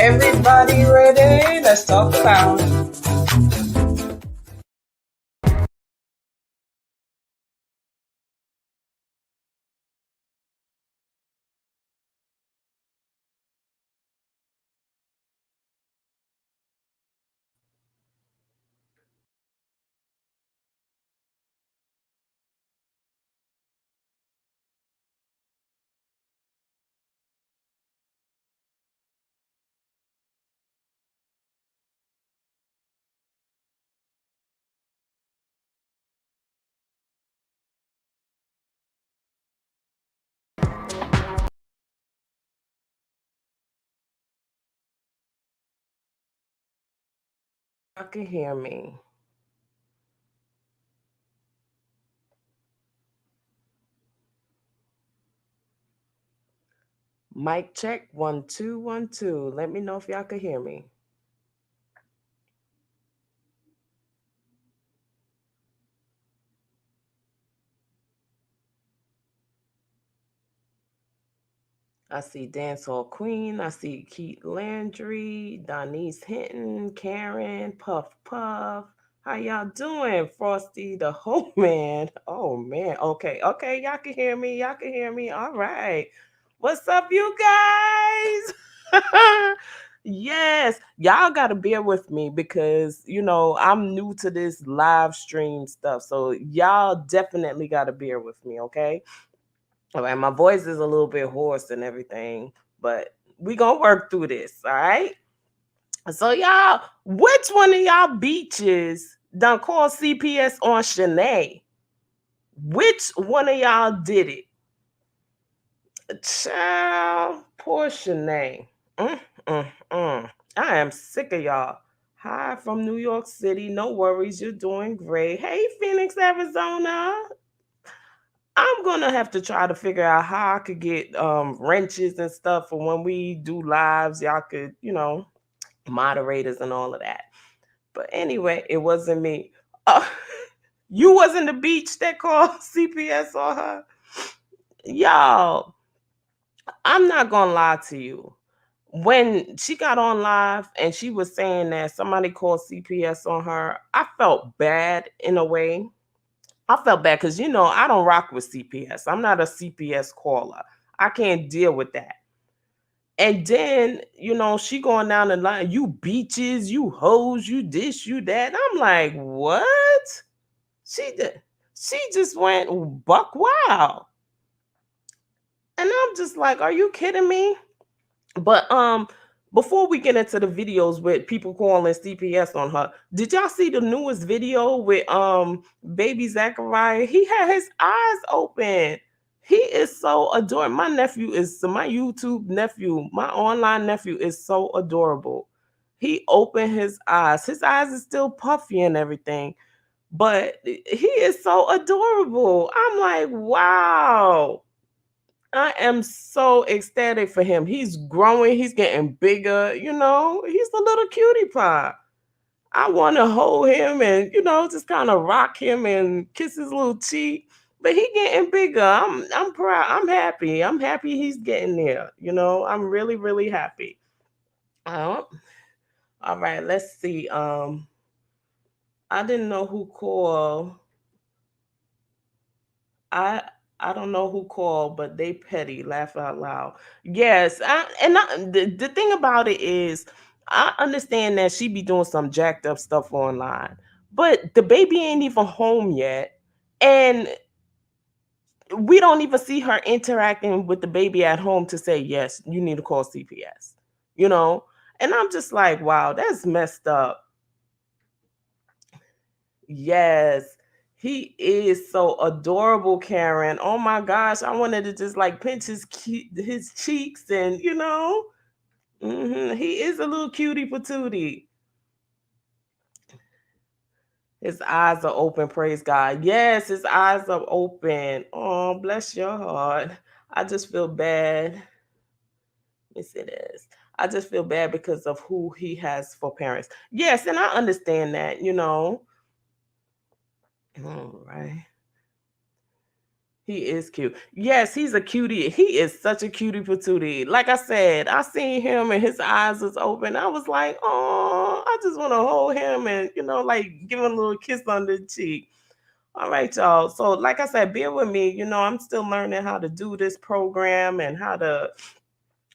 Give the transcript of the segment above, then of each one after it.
Everybody ready? Let's talk about I can hear me. Mic check 1 2 1 2. Let me know if y'all can hear me. I see Dancehall Queen. I see Keith Landry, Donise Hinton, Karen, Puff Puff. How y'all doing? Frosty the Whole Man. Oh man. Okay. Okay. Y'all can hear me. Y'all can hear me. All right. What's up, you guys? Yes. Y'all gotta bear with me because I'm new to this live stream stuff. So y'all definitely gotta bear with me, okay? All right, my voice is a little bit hoarse and everything, but we gonna work through this, all right? So y'all, which one of y'all beaches done call CPS on Shanae? Which one of y'all did it? Child, poor Shanae. Mm, mm, mm. I am sick of y'all. Hi from New York City. No worries, you're doing great. Hey, Phoenix, Arizona. I'm gonna have to try to figure out how I could get wrenches and stuff for when we do lives. Y'all could, moderators and all of that. But anyway, it wasn't me. Uh, you wasn't the beach that called CPS on her. Y'all, I'm not gonna lie to you. When she got on live and she was saying that somebody called CPS on her, I felt bad in a way. I felt bad because I don't rock with CPS. I'm not a CPS caller. I can't deal with that. And then, she going down the line, you beaches, you hoes, you this, you that. I'm like, what? She did she just went buck wild. And I'm just like, are you kidding me? But before we get into the videos with people calling CPS on her, did y'all see the newest video with baby Zachariah? He had his eyes open. He is so adorable. My YouTube nephew, my online nephew is so adorable. He opened his eyes. His eyes is still puffy and everything, but he is so adorable. I'm like, wow. I am so ecstatic for him. He's growing, he's getting bigger, he's a little cutie pie. I want to hold him and, just kind of rock him and kiss his little cheek. But he getting bigger. I'm proud. I'm happy. I'm happy he's getting there. I'm really, really happy. Uh, all right, let's see. I didn't know who called. I I don't know who called, but they petty. Laugh out loud. Yes, the thing about it is, I understand that she be doing some jacked up stuff online, but the baby ain't even home yet, and we don't even see her interacting with the baby at home to say yes, you need to call CPS. You know, and I'm just like, wow, that's messed up. Yes. He is so adorable, Karen. Oh my gosh, I wanted to just like pinch his cheeks and he is a little cutie patootie. His eyes are open, praise God. Yes, his eyes are open. Oh, bless your heart. I just feel bad. Let me see this. I just feel bad because of who he has for parents. Yes, and I understand that. All right. He is cute. Yes, he's a cutie. He is such a cutie patootie. Like I said, I seen him and his eyes was open. I was like, oh, I just want to hold him and, like give him a little kiss on the cheek. All right, y'all. So, like I said, bear with me. I'm still learning how to do this program and how to,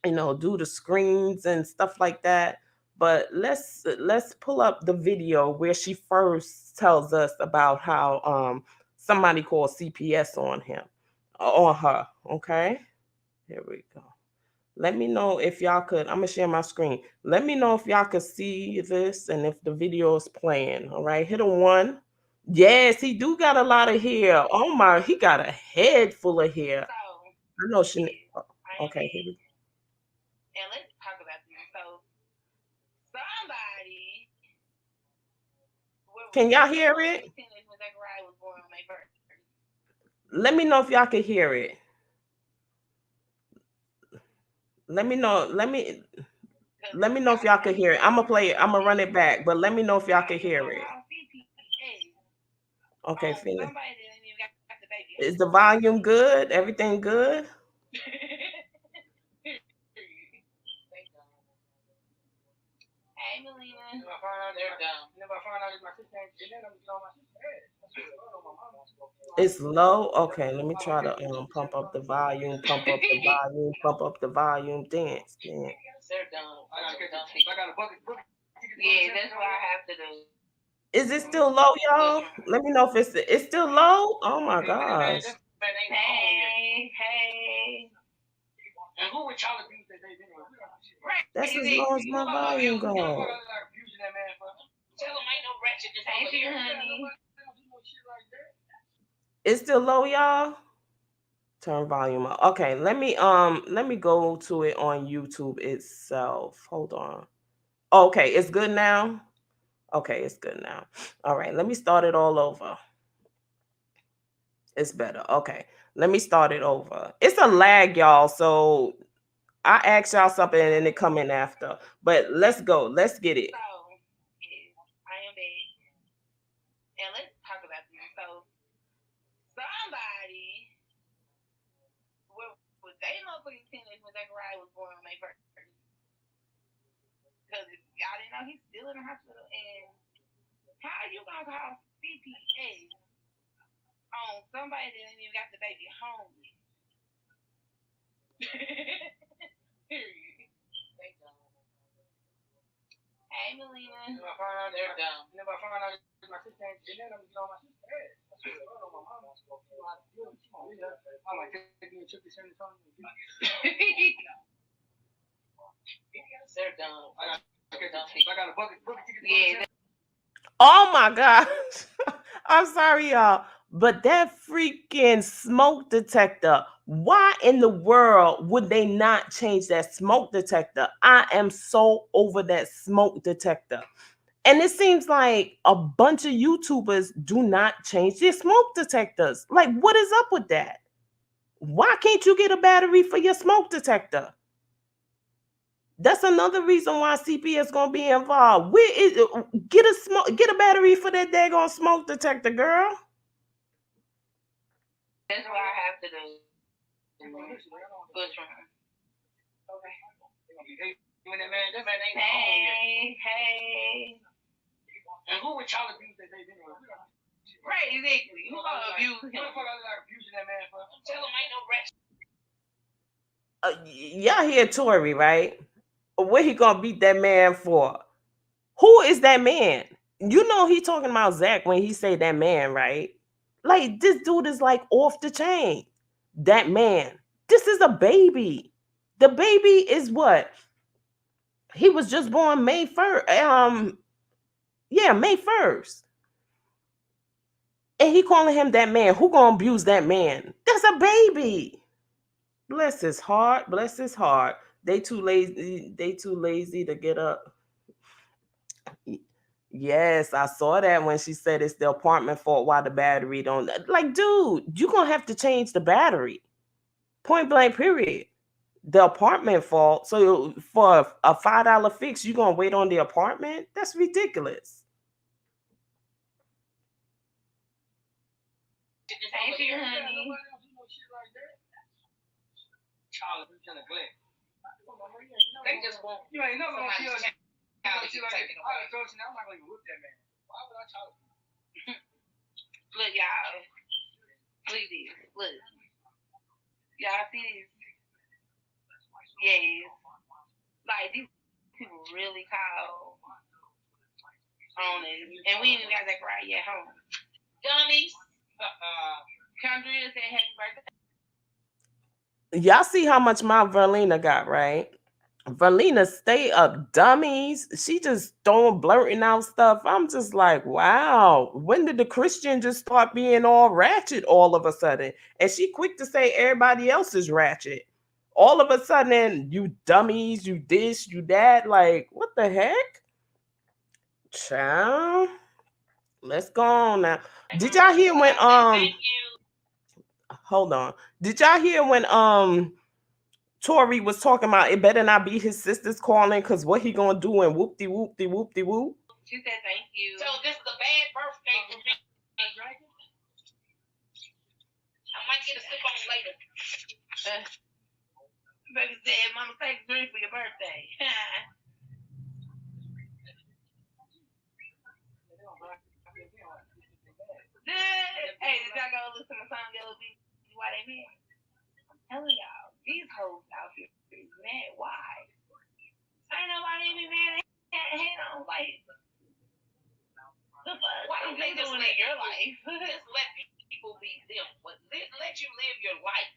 do the screens and stuff like that. But let's pull up the video where she first tells us about how somebody called CPS on her. Okay, here we go. Let me know if y'all could. I'm gonna share my screen. Let me know if y'all could see this and if the video is playing. All right, hit a one. Yes, he do got a lot of hair. Oh my, he got a head full of hair. I know Shanae. Okay, here we go. And let's talk about this. So somebody Can y'all hear it? when Zachariah was born on May 1st. Let me know if y'all can hear it. Let me know. Let me know if y'all can hear it. I'm gonna play it. I'm gonna run it back, but let me know if y'all can hear it. Okay, finish. Is the volume good? Everything good? Hey, Melina. It's low. Okay, let me try to pump up the volume. Pump up the volume. Pump up the volume. Dance. They're done. Yeah, that's what I have to do. Is it still low, y'all? Let me know if it's still low. Oh my gosh. Hey. And who would y'all abuse that they didn't? Right. That's as low as my volume goes. Tell him ain't no ratchet just over here, honey. It's still low, y'all. Turn volume up. Okay, let me go to it on YouTube itself. Hold on. Okay, it's good now. Okay, it's good now. All right, let me start it all over. It's better. Okay, let me start it over. It's a lag, y'all. So I asked y'all something and it come in after. But let's go. Let's get it. So, I am back. And let's talk about this. So, somebody was dating motherfucking teenage when Zachariah was born on May 1st. Because if y'all didn't know, he's still in the hospital. And how you gonna call CPS on somebody that ain't even got the baby home yet? Period. Hey, Melina. They're dumb. Never find out my sister ain't Shanae, I'm getting on my sister's head. I'm like, taking a trip to San Antonio. They're dumb. I got a bucket ticket. Yeah. Oh my gosh. I'm sorry, y'all. But that freaking smoke detector, why in the world would they not change that smoke detector? I am so over that smoke detector. And it seems like a bunch of YouTubers do not change their smoke detectors. Like, what is up with that? Why can't you get a battery for your smoke detector? That's another reason why CPS gonna be involved. Get a battery for that daggone smoke detector, girl. That's what I have to do. Push from her. Hey. And who would y'all abuse that they didn't? Right, exactly. Who gonna abuse him? What the fuck are they abusing that man for? Tell him ain't no ratchet. Y'all hear Tory, right? What he gonna beat that man for? Who is that man? You know he talking about Zach when he say that man, right? Like, this dude is like off the chain. That man. This is a baby. The baby is what? He was just born May 1st. May 1st. And he calling him that man. Who gonna abuse that man? That's a baby. Bless his heart. Bless his heart. They too lazy to get up. Yes, I saw that when she said it's the apartment fault why the battery don't. Like, dude, you're gonna have to change the battery. Point blank, period. The apartment fault. So for a $5 fix, you're gonna wait on the apartment? That's ridiculous. Thank you, honey. child is neglect. They just want you ain't never gonna feel like taken away. I'm not gonna even whoop that man. Why would I try to? Look, y'all. Look at this. Look. Y'all see this? Yes. Like these people really call on it. And we even got Zachariah at home. Dummies. Kendra said happy birthday. Y'all see how much my Verlina got, right? Verlina stay up dummies. She just throwing blurting out stuff. I'm just like, wow. When did the Christian just start being all ratchet all of a sudden? And she quick to say everybody else is ratchet. All of a sudden, you dummies, you this, you that. Like, what the heck? Child. Let's go on now. Did y'all hear when hold on. Did y'all hear when Tori was talking about it better not be his sisters calling because what he gonna do and whoop de whoop de whoop de whoop? She said thank you. So this is a bad birthday for me. I might get a sip on later. Baby said, Mama, take a drink for your birthday. Hey, did y'all go listen to some Yellow Beat? Why they mad? I'm telling y'all, these hoes out here is mad. Why? Ain't nobody even mad at hate on like the fuck. Why don't they doing in your life? Just let people be them. Let you live your life.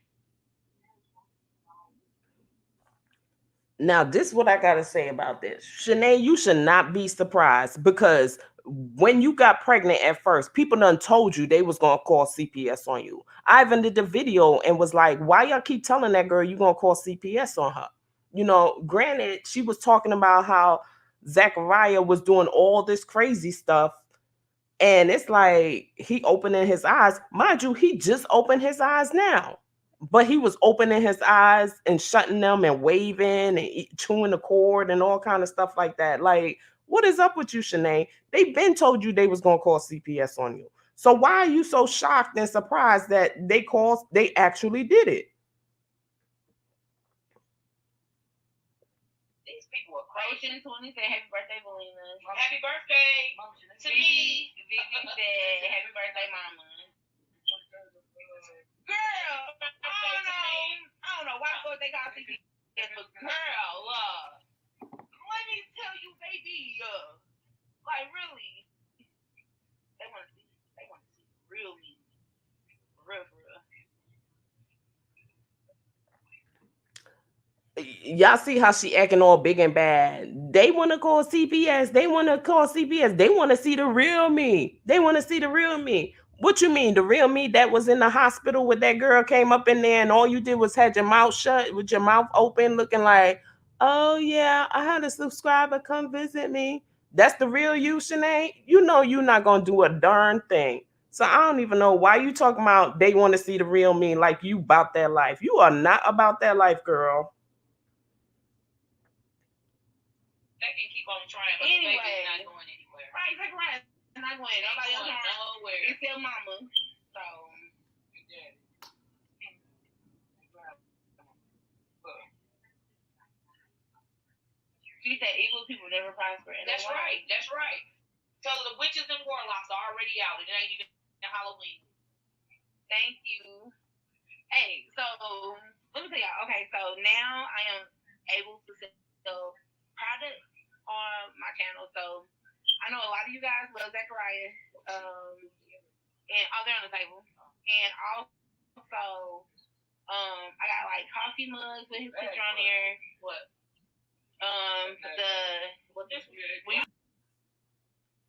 Now, this is what I gotta say about this. Shanae, you should not be surprised because when you got pregnant at first, people done told you they was gonna call CPS on you. I even did the video and was like, why y'all keep telling that girl you gonna call CPS on her? You know, granted, she was talking about how Zachariah was doing all this crazy stuff. And it's like he opening his eyes. Mind you, he just opened his eyes now. But he was opening his eyes and shutting them and waving and chewing the cord and all kind of stuff like that. Like, what is up with you, Shanae? They been told you they was gonna call CPS on you. So why are you so shocked and surprised that they actually did it? These people are crazy. 20 said happy birthday, Belina. Happy birthday to me. Vicky said happy birthday, Mama. Girl, I don't know why the fuck they call CPS, but girl, let me tell you, baby, like really, they want to see real me, real. Y'all see how she acting all big and bad. They want to call CPS. They want to call CPS. They want to see the real me. They want to see the real me. What you mean? The real me that was in the hospital when that girl came up in there and all you did was had your mouth shut with your mouth open looking like, oh yeah, I had a subscriber come visit me. That's the real you, Shanae. You know you're not going to do a darn thing. So I don't even know why you talking about they want to see the real me like you about that life. You are not about that life, girl. They can keep on trying, but anyway, the baby's not going anywhere. Right, Zachariah is not going. Nobody else nowhere. It's still Mama. So, yeah. She said evil people never prosper. And that's right. That's right. So the witches and warlocks are already out. It ain't even Halloween. Thank you. Hey, so let me tell y'all. Okay, so now I am able to sell products on my channel. So I know a lot of you guys love Zachariah. And they're on the table. And also, I got like coffee mugs with his picture on there. What?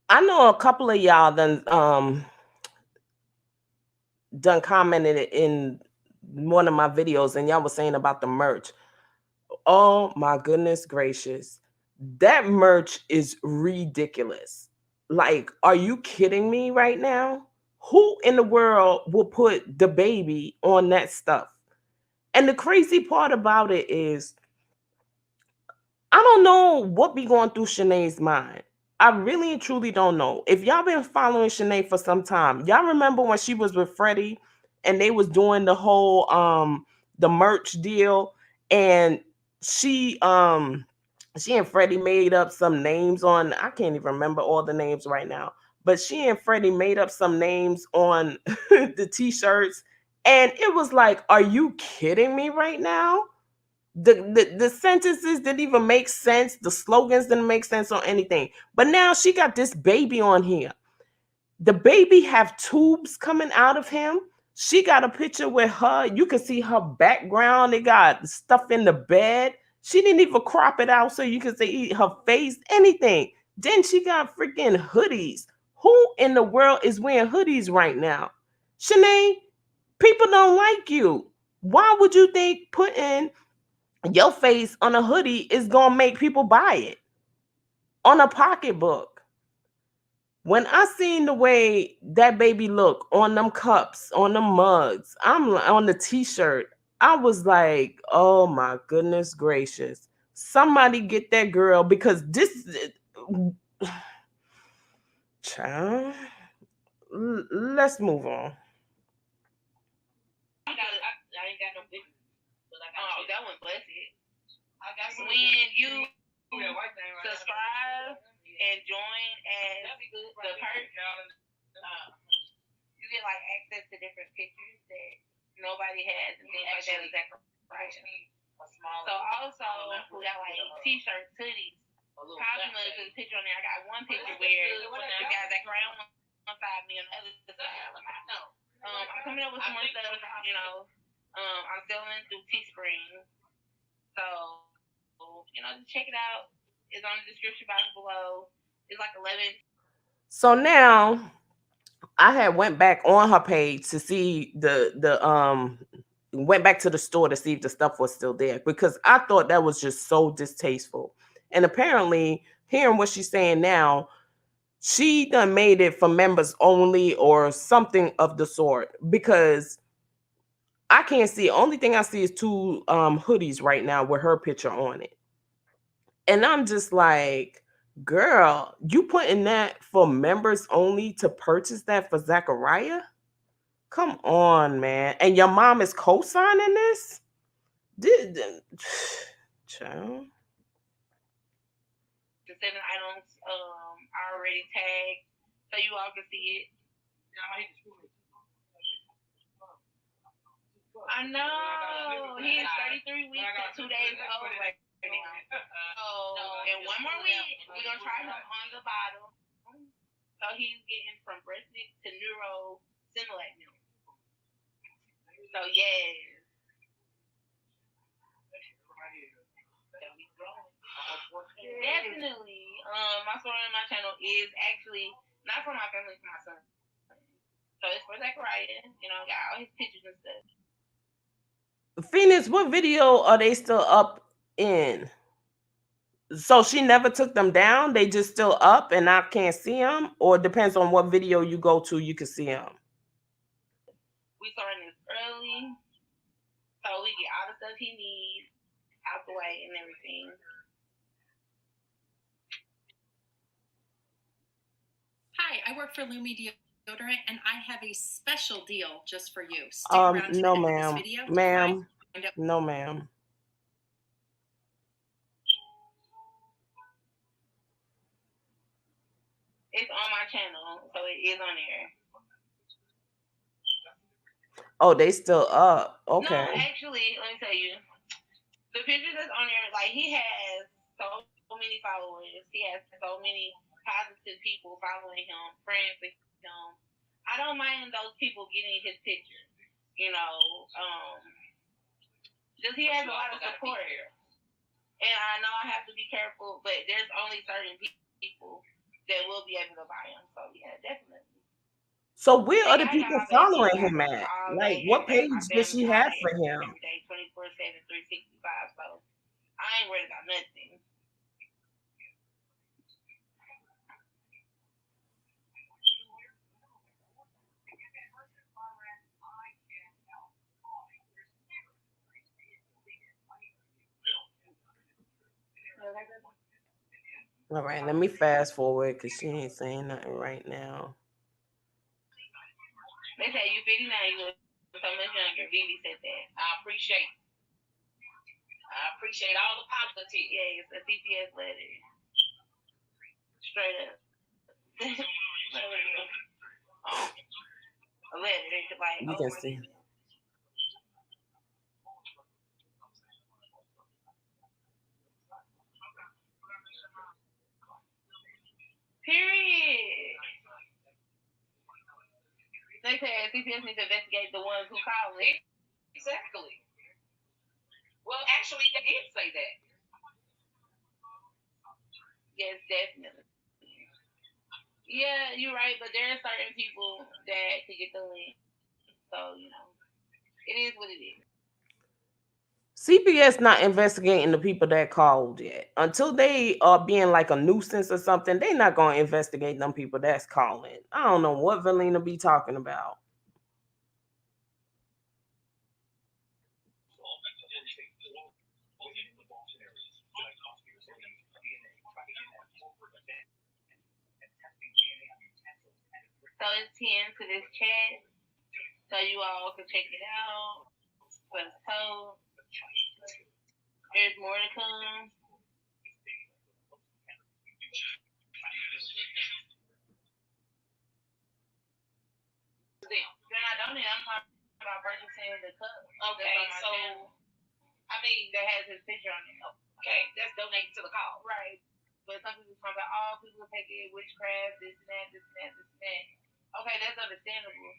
I know a couple of y'all done commented in one of my videos and y'all was saying about the merch. Oh my goodness gracious. That merch is ridiculous. Like, are you kidding me right now? Who in the world will put the baby on that stuff? And the crazy part about it is, I don't know what be going through Shanae's mind. I really and truly don't know. If y'all been following Shanae for some time, y'all remember when she was with Freddie and they was doing the whole the merch deal And she and Freddie made up some names on, I can't even remember all the names right now, but she and Freddie made up some names on the t-shirts, and it was like, are you kidding me right now? The sentences didn't even make sense, the slogans didn't make sense or anything. But now she got this baby on here. The baby have tubes coming out of him. She got a picture with her. You can see her background. They got stuff in the bed. She didn't even crop it out so you can see her face, anything. Then she got freaking hoodies. Who in the world is wearing hoodies right now? Shanae, people don't like you. Why would you think putting your face on a hoodie is going to make people buy it? On a pocketbook. When I seen the way that baby look on them cups, on the mugs, I'm on the t-shirt, I was like, oh my goodness gracious. Somebody get that girl, because this child, let's move on. I ain't got no business. Oh, that one blessed. I got when you subscribe and join as the perk, you get like access to different pictures that nobody has and things like that. Is Zachariah. So also we got like t-shirts, hoodies. Cosmo is a picture on there. I got one picture where we got Zachariah on one side, me on the other side. I'm coming up with some more stuff, you know. I'm selling through Teespring. So, you know, just check it out. It's on the description box below. It's like 11. So now I had went back on her page to see went back to the store to see if the stuff was still there, because I thought that was just so distasteful. And apparently, hearing what she's saying now, she done made it for members only or something of the sort, because I can't see. Only thing I see is two hoodies right now with her picture on it. And I'm just like, girl, you putting that for members only to purchase that for Zachariah? Come on, man. And your mom is co-signing this? Child. The 7 items are already tagged, so you all can see it. I know. He is 33 weeks and 2 days old right now. So in one more week, we're gonna try him on the bottle. So he's getting from breast milk to neuro Similac milk. So yes. Definitely. My story on my channel is actually not for my family, it's for my son. So it's for Zachariah, you know, got all his pictures and stuff. Phoenix, what video are they still up in? So she never took them down? They just still up and I can't see them? Or it depends on what video you go to, you can see them? We starting this early, so we get all the stuff he needs out the way and everything. Hi, I work for Lumi Deodorant, and I have a special deal just for you. Stick around to No, the end of ma'am. this video. Ma'am. No, ma'am. It's on my channel, so it is on there. Oh, they still up. Okay. No, actually, let me tell you. The picture that's on there, like, he has so many followers. He has so many positive people following him, friends with him. I don't mind those people getting his picture. You know, just he has a lot of support. And I know I have to be careful, but there's only certain people that will be able to buy him. So yeah, definitely. So where are the people following him at? Like, what page does she have for him? Every day, 24/7, 365. So I ain't worried about nothing. All right, let me fast forward because she ain't saying nothing right now. They say you 59, you look so much younger. Vivi said that. I appreciate it. I appreciate all the positive. Yeah, it's a CPS letter. Straight up. A letter, like, you can see. Period. They said CPS needs to investigate the ones who call it. Exactly. Well, actually, they did say that. Yes, definitely. Yeah, you're right, but there are certain people that could get the link. So, it is what it is. CPS not investigating the people that called yet. Until they are being like a nuisance or something, they not going to investigate them people that's calling. I don't know what Valina be talking about. So it's pinned to this chat, so you all can check it out. But so there's more to come. Then I don't know. I'm talking about purchasing the cup. Okay, so I mean that has his picture on it. Okay, that's donating to the cause. Right. But some people talk about all people take it, witchcraft, this and that, this and that, this and that. Okay, that's understandable.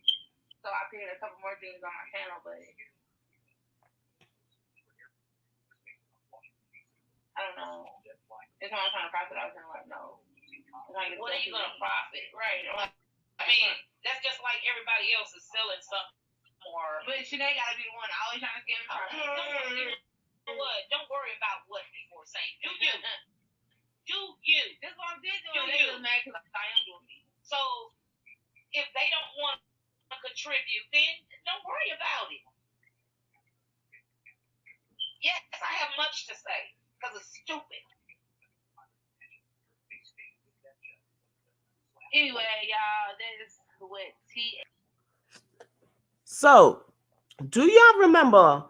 So I created a couple more things on my channel, but I don't know. It's not trying to profit off, and I'm like, no. What are you gonna profit? Right. I mean, that's just like everybody else is selling something more. But Shanae gotta be the one always trying to scam me. What? Don't worry about what people are saying. Do you? Do you? That's what I'm doing. Do you? Mad because I am doing me. So if they don't want to contribute, then don't worry about it. Yes, I have much to say because it's stupid. Anyway, y'all, that is what T. So, do y'all remember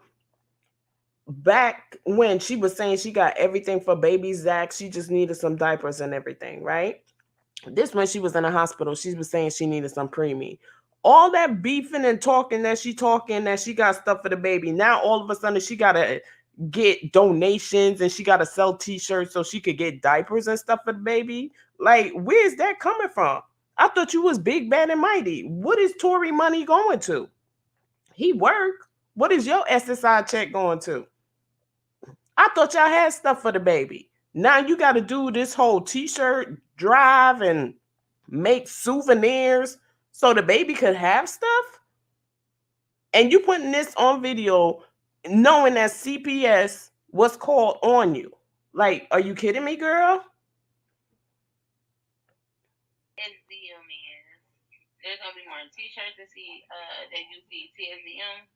back when she was saying she got everything for baby Zach? She just needed some diapers and everything, right? This when she was in the hospital, she was saying she needed some preemie. All that beefing and talking that she got stuff for the baby. Now all of a sudden she gotta get donations and she gotta sell t-shirts so she could get diapers and stuff for the baby. Like, where's that coming from? I thought you was big, bad, and mighty. What is Tory money going to? He work. What is your SSI check going to? I thought y'all had stuff for the baby. Now you got to do this whole t-shirt drive and make souvenirs so the baby could have stuff? And you putting this on video knowing that CPS was called on you. Like, are you kidding me, girl? SDM is. There's gonna be more t-shirts to see that you see TSDM.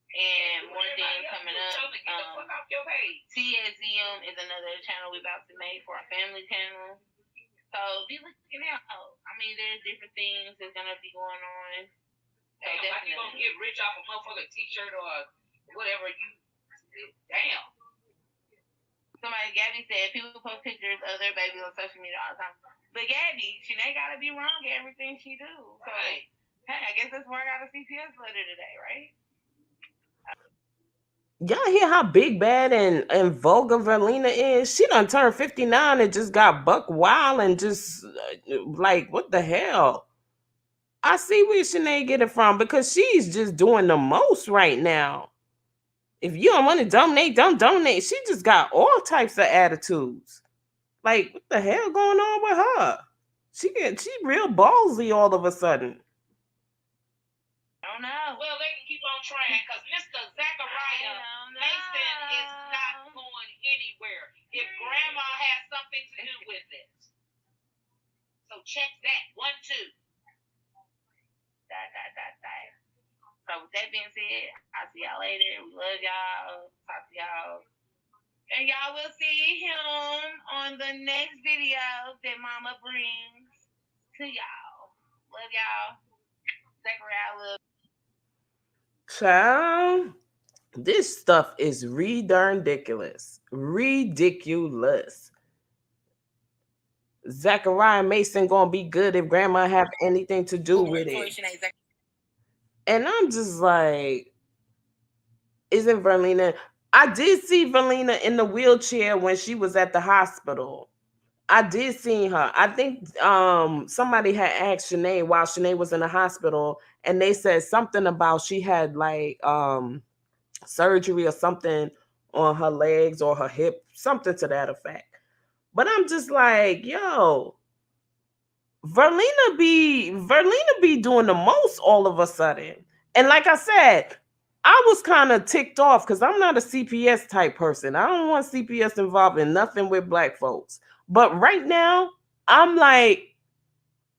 And more things coming up. TSDM is another channel we about to make for our family channel. So be looking out. I mean, there's different things that's gonna be going on. So damn, like you gonna get rich off a motherfucking t-shirt or whatever you. Damn. Somebody, Gabby said, people post pictures of their baby on social media all the time. But Gabby, she ain't gotta be wrong at everything she do. So right. Hey, I guess that's why I got a CPS letter today, right? Y'all hear how big, bad, and vulgar Verlina is? She done turned 59 and just got buck wild and just like, what the hell? I see where Shanae get it from because she's just doing the most right now. If you don't want to donate, don't donate. She just got all types of attitudes. Like, what the hell going on with her? She real ballsy all of a sudden. I don't know. Well, they can keep on trying because Mr. Zachariah Mason is not going anywhere. If grandma has something to do with it. So check that. 1, 2. So with that being said, I'll see y'all later. We love y'all. Talk to y'all. And y'all will see him on the next video that Mama brings to y'all. Love y'all. Zachariah, love. Child, This stuff is ridiculous. Ridiculous. Zachariah Mason gonna be good if grandma have anything to do with it. And I'm just like, isn't Verlina? I did see Verlina in the wheelchair when she was at the hospital. I did see her. I think somebody had asked Shanae while Shanae was in the hospital, and they said something about she had like surgery or something on her legs or her hip, something to that effect. But I'm just like, yo, Verlina be doing the most all of a sudden. And like I said, I was kind of ticked off because I'm not a CPS type person. I don't want CPS involved in nothing with black folks. But right now, I'm like,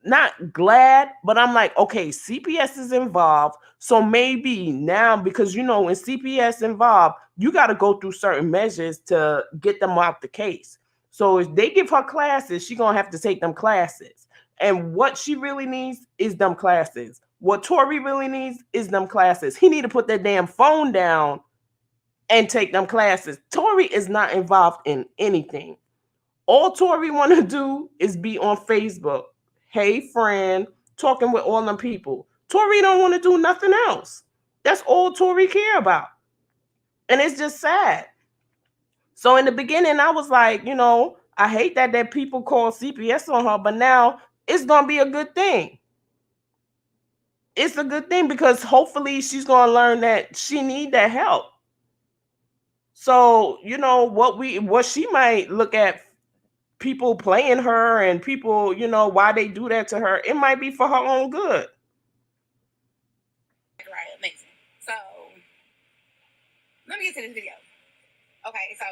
not glad, but I'm like, okay, CPS is involved. So maybe now, because when CPS involved, you got to go through certain measures to get them out the case. So if they give her classes, she's gonna have to take them classes. And what she really needs is them classes. What Tori really needs is them classes. He need to put that damn phone down and take them classes. Tori is not involved in anything. All Tori want to do is be on Facebook. Hey, friend, talking with all them people. Tori don't want to do nothing else. That's all Tori care about. And it's just sad. So in the beginning, I was like, I hate that people call CPS on her, but now it's going to be a good thing. It's a good thing because hopefully she's going to learn that she need that help. So, what she might look at people playing her and people, why they do that to her, it might be for her own good. Right, amazing. So, let me get to this video. Okay, so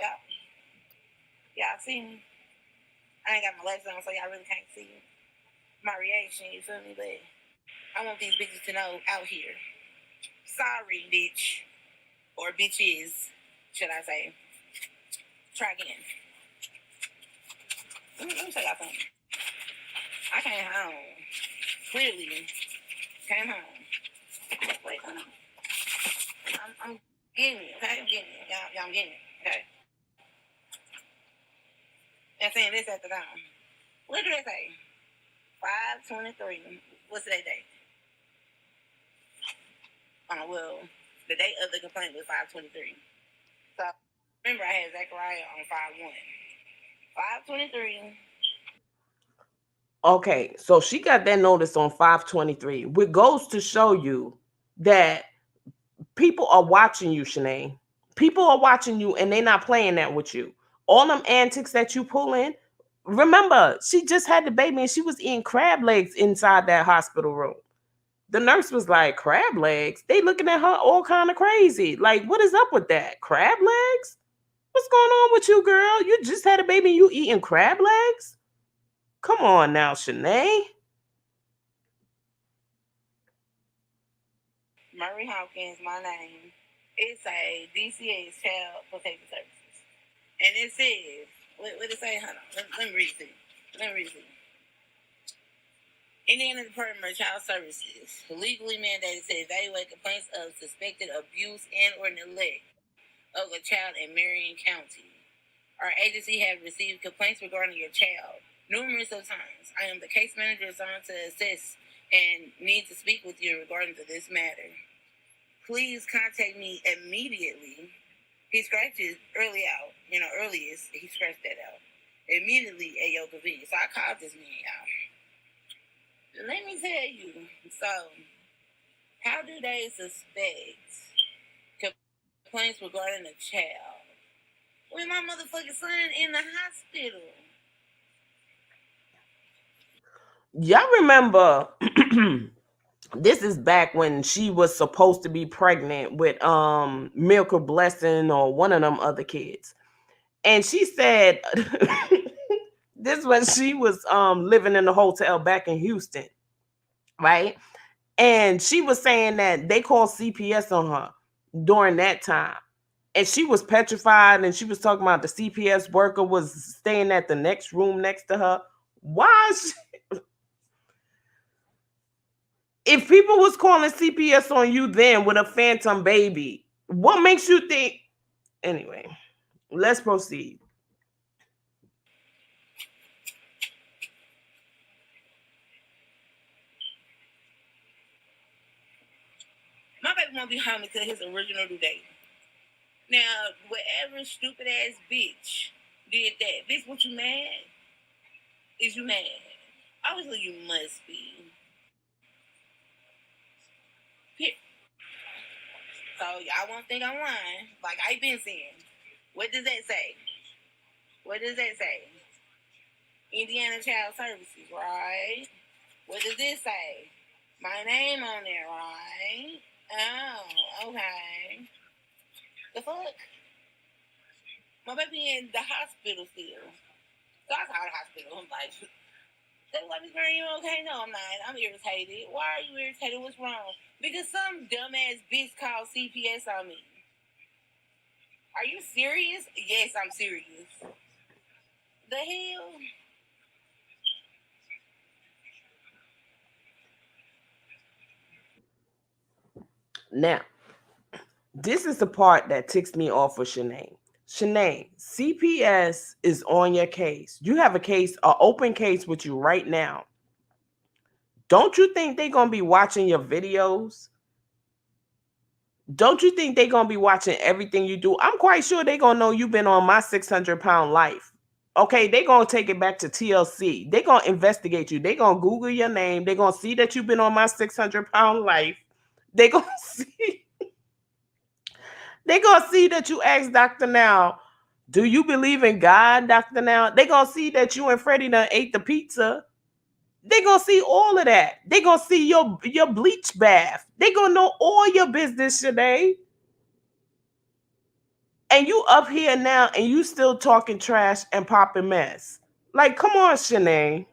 y'all see me? I ain't got my legs on, so y'all really can't see my reaction, you feel me? But I want these bitches to know out here. Sorry, bitch. Or bitches, should I say. Try again. Let me show y'all something. I came home. Clearly, came home. Wait, hold on. I'm getting it, okay? I'm getting it. Y'all, I'm getting it, okay? And saying this at the time. What do they say? 5/23. What's today's date? Well, the date of the complaint was 5/23. So, remember I had Zachariah on 5/1. 5/23. Okay, so she got that notice on 5/23, which goes to show you that people are watching you, Shanae. People are watching you and they're not playing that with you. All them antics that you pull in. Remember, she just had the baby and she was eating crab legs inside that hospital room. The nurse was like, crab legs? They looking at her all kind of crazy. Like, what is up with that? Crab legs? What's going on with you, girl? You just had a baby and you eating crab legs? Come on now, Shanae. Murray Hopkins, my name. It's a DCA's Child Protective Services. And it says, what it say? Hold on. Let me read it. Indiana Department of Child Services legally mandated to evaluate complaints of suspected abuse and or neglect of a child in Marion County. Our agency has received complaints regarding your child numerous of times. I am the case manager assigned to assist and need to speak with you regarding to this matter. Please contact me immediately. He scratched his earliest, he scratched that out. Immediately at your convenience. So I called this man, y'all. Let me tell you. So, how do they suspect complaints regarding a child when my motherfucking son in the hospital? Y'all remember this is back when she was supposed to be pregnant with Milka Blessing or one of them other kids. And she said this when she was living in the hotel back in Houston, right? And she was saying that they called CPS on her during that time. And she was petrified and she was talking about the CPS worker was staying at the next room next to her. Why is she... If people was calling CPS on you then with a phantom baby, What makes you think? Anyway, let's proceed. My baby won't be home until his original due date. Now, whatever stupid ass bitch did that, bitch, what you mad? Is you mad? Obviously, you must be. So y'all won't think I'm lying, like I've been saying. What does that say? What does that say? Indiana Child Services, right? What does this say? My name on there, right? Oh, okay. The fuck? My baby in the hospital still. So I called the hospital. I'm like, they like, Miss Mary, you okay? No, I'm not. I'm irritated. Why are you irritated? What's wrong? Because some dumbass bitch called CPS on me. Are you serious? Yes, I'm serious. The hell? Now, this is the part that ticks me off with Shanae. Shanae, CPS is on your case. You have a case, an open case with you right now. Don't you think they're going to be watching your videos? Don't you think they're going to be watching everything you do? I'm quite sure they're going to know you've been on my 600-pound life. Okay, they're going to take it back to TLC. They're going to investigate you. They're going to Google your name. They're going to see that you've been on my 600-pound life. They're going to see... They're going to see that you asked Dr. Now, do you believe in God, Dr. Now? They're going to see that you and Freddie done ate the pizza. They're going to see all of that. They're going to see your bleach bath. They're going to know all your business, Shanae. And you up here now and you still talking trash and popping mess. Like, come on, Shanae.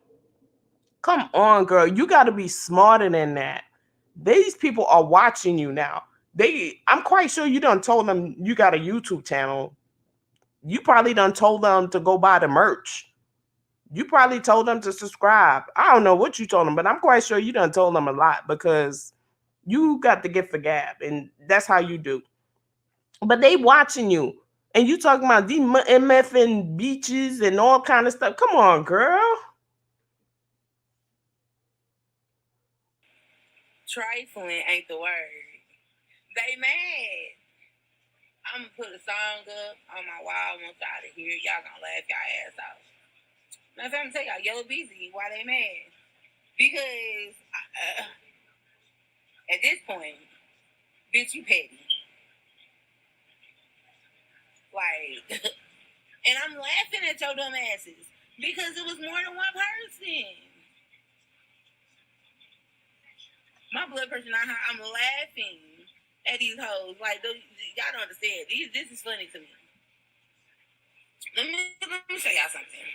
Come on, girl. You got to be smarter than that. These people are watching you now. I'm quite sure you done told them you got a YouTube channel. You probably done told them to go buy the merch. You probably told them to subscribe. I don't know what you told them, but I'm quite sure you done told them a lot because you got the gift for gab, and that's how you do. But they watching you, and you talking about these MF and beaches and all kind of stuff. Come on, girl. Trifling ain't the word. They mad. I'm gonna put a song up on my wall. I want y'all to hear. Y'all gonna laugh y'all ass off. Now, if I'm gonna tell y'all, Yellow Busy, why they mad? Because at this point, bitch, you petty. Like, and I'm laughing at your dumb asses because it was more than one person. My blood pressure not high. I'm laughing at these hoes. Like, y'all don't understand. This is funny to me. Let me show y'all something.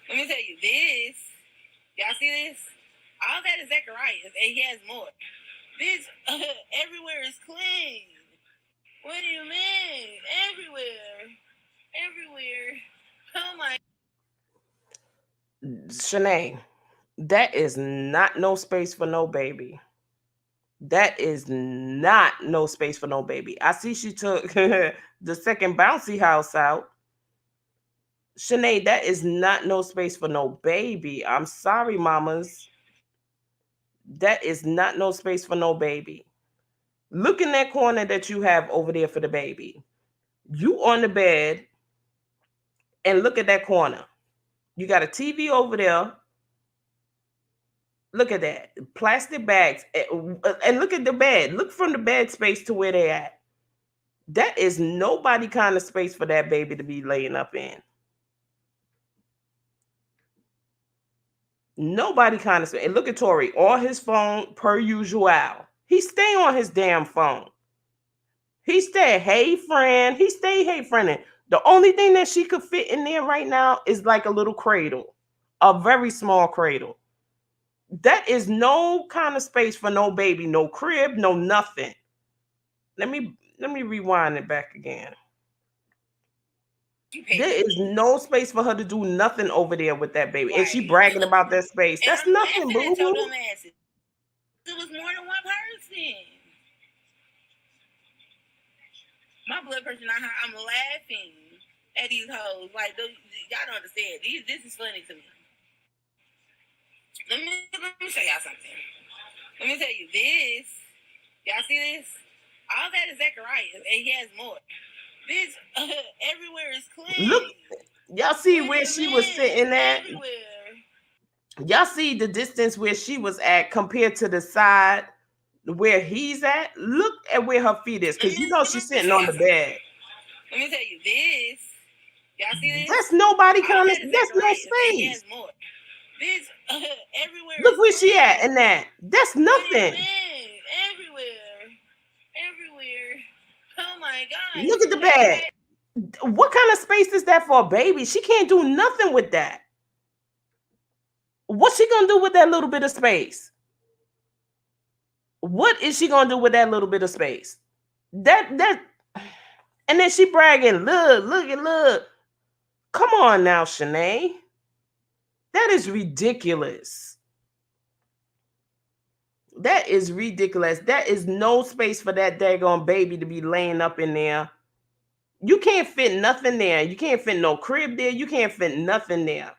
Let me tell you this. Y'all see this? All that is Zachariah, and he has more. Bitch, everywhere is clean. What do you mean? Everywhere. Everywhere. Oh my. Shanae, that is not no space for no baby. That is not no space for no baby. I see she took the second bouncy house out. Shanae, that is not no space for no baby. I'm sorry, mamas. That is not no space for no baby. Look in that corner that you have over there for the baby. You on the bed and look at that corner. You got a TV over there. Look at that. Plastic bags. And look at the bed. Look from the bed space to where they at. That is nobody kind of space for that baby to be laying up in. Nobody kind of space. And look at Tori. On his phone, per usual. He stay on his damn phone. He stay, hey friend. He stay, hey friend. The only thing that she could fit in there right now is like a little cradle. A very small cradle. That is no kind of space for no baby, no crib, no nothing. Let me rewind it back again. There is no space for her to do nothing over there with that baby. And she bragging about that space. That's nothing, boo. It was more than one person. My blood pressure not high. I'm laughing at these hoes. Like, y'all don't understand. This is funny to me. Let me show y'all something. Let me tell you this. Y'all see this? All that is Zachariah, and he has more. Bitch, everywhere is clean. Look, y'all see where she was sitting at? Everywhere. Y'all see the distance where she was at compared to the side where he's at? Look at where her feet is, because you know she's sitting on the bed. Let me tell you this. Y'all see this? That's nobody kind of, that's no space. More. Bitch, everywhere. Look where she at in that. That's nothing. Everywhere. Oh my God. Look at the bed. What kind of space is that for a baby? She can't do nothing with that. What's she gonna do with that little bit of space? What is she gonna do with that little bit of space? That and then she bragging, look. Come on now, Shanae. That is ridiculous. That is ridiculous. That is no space for that daggone baby to be laying up in there. You can't fit nothing there. You can't fit no crib there. You can't fit nothing there.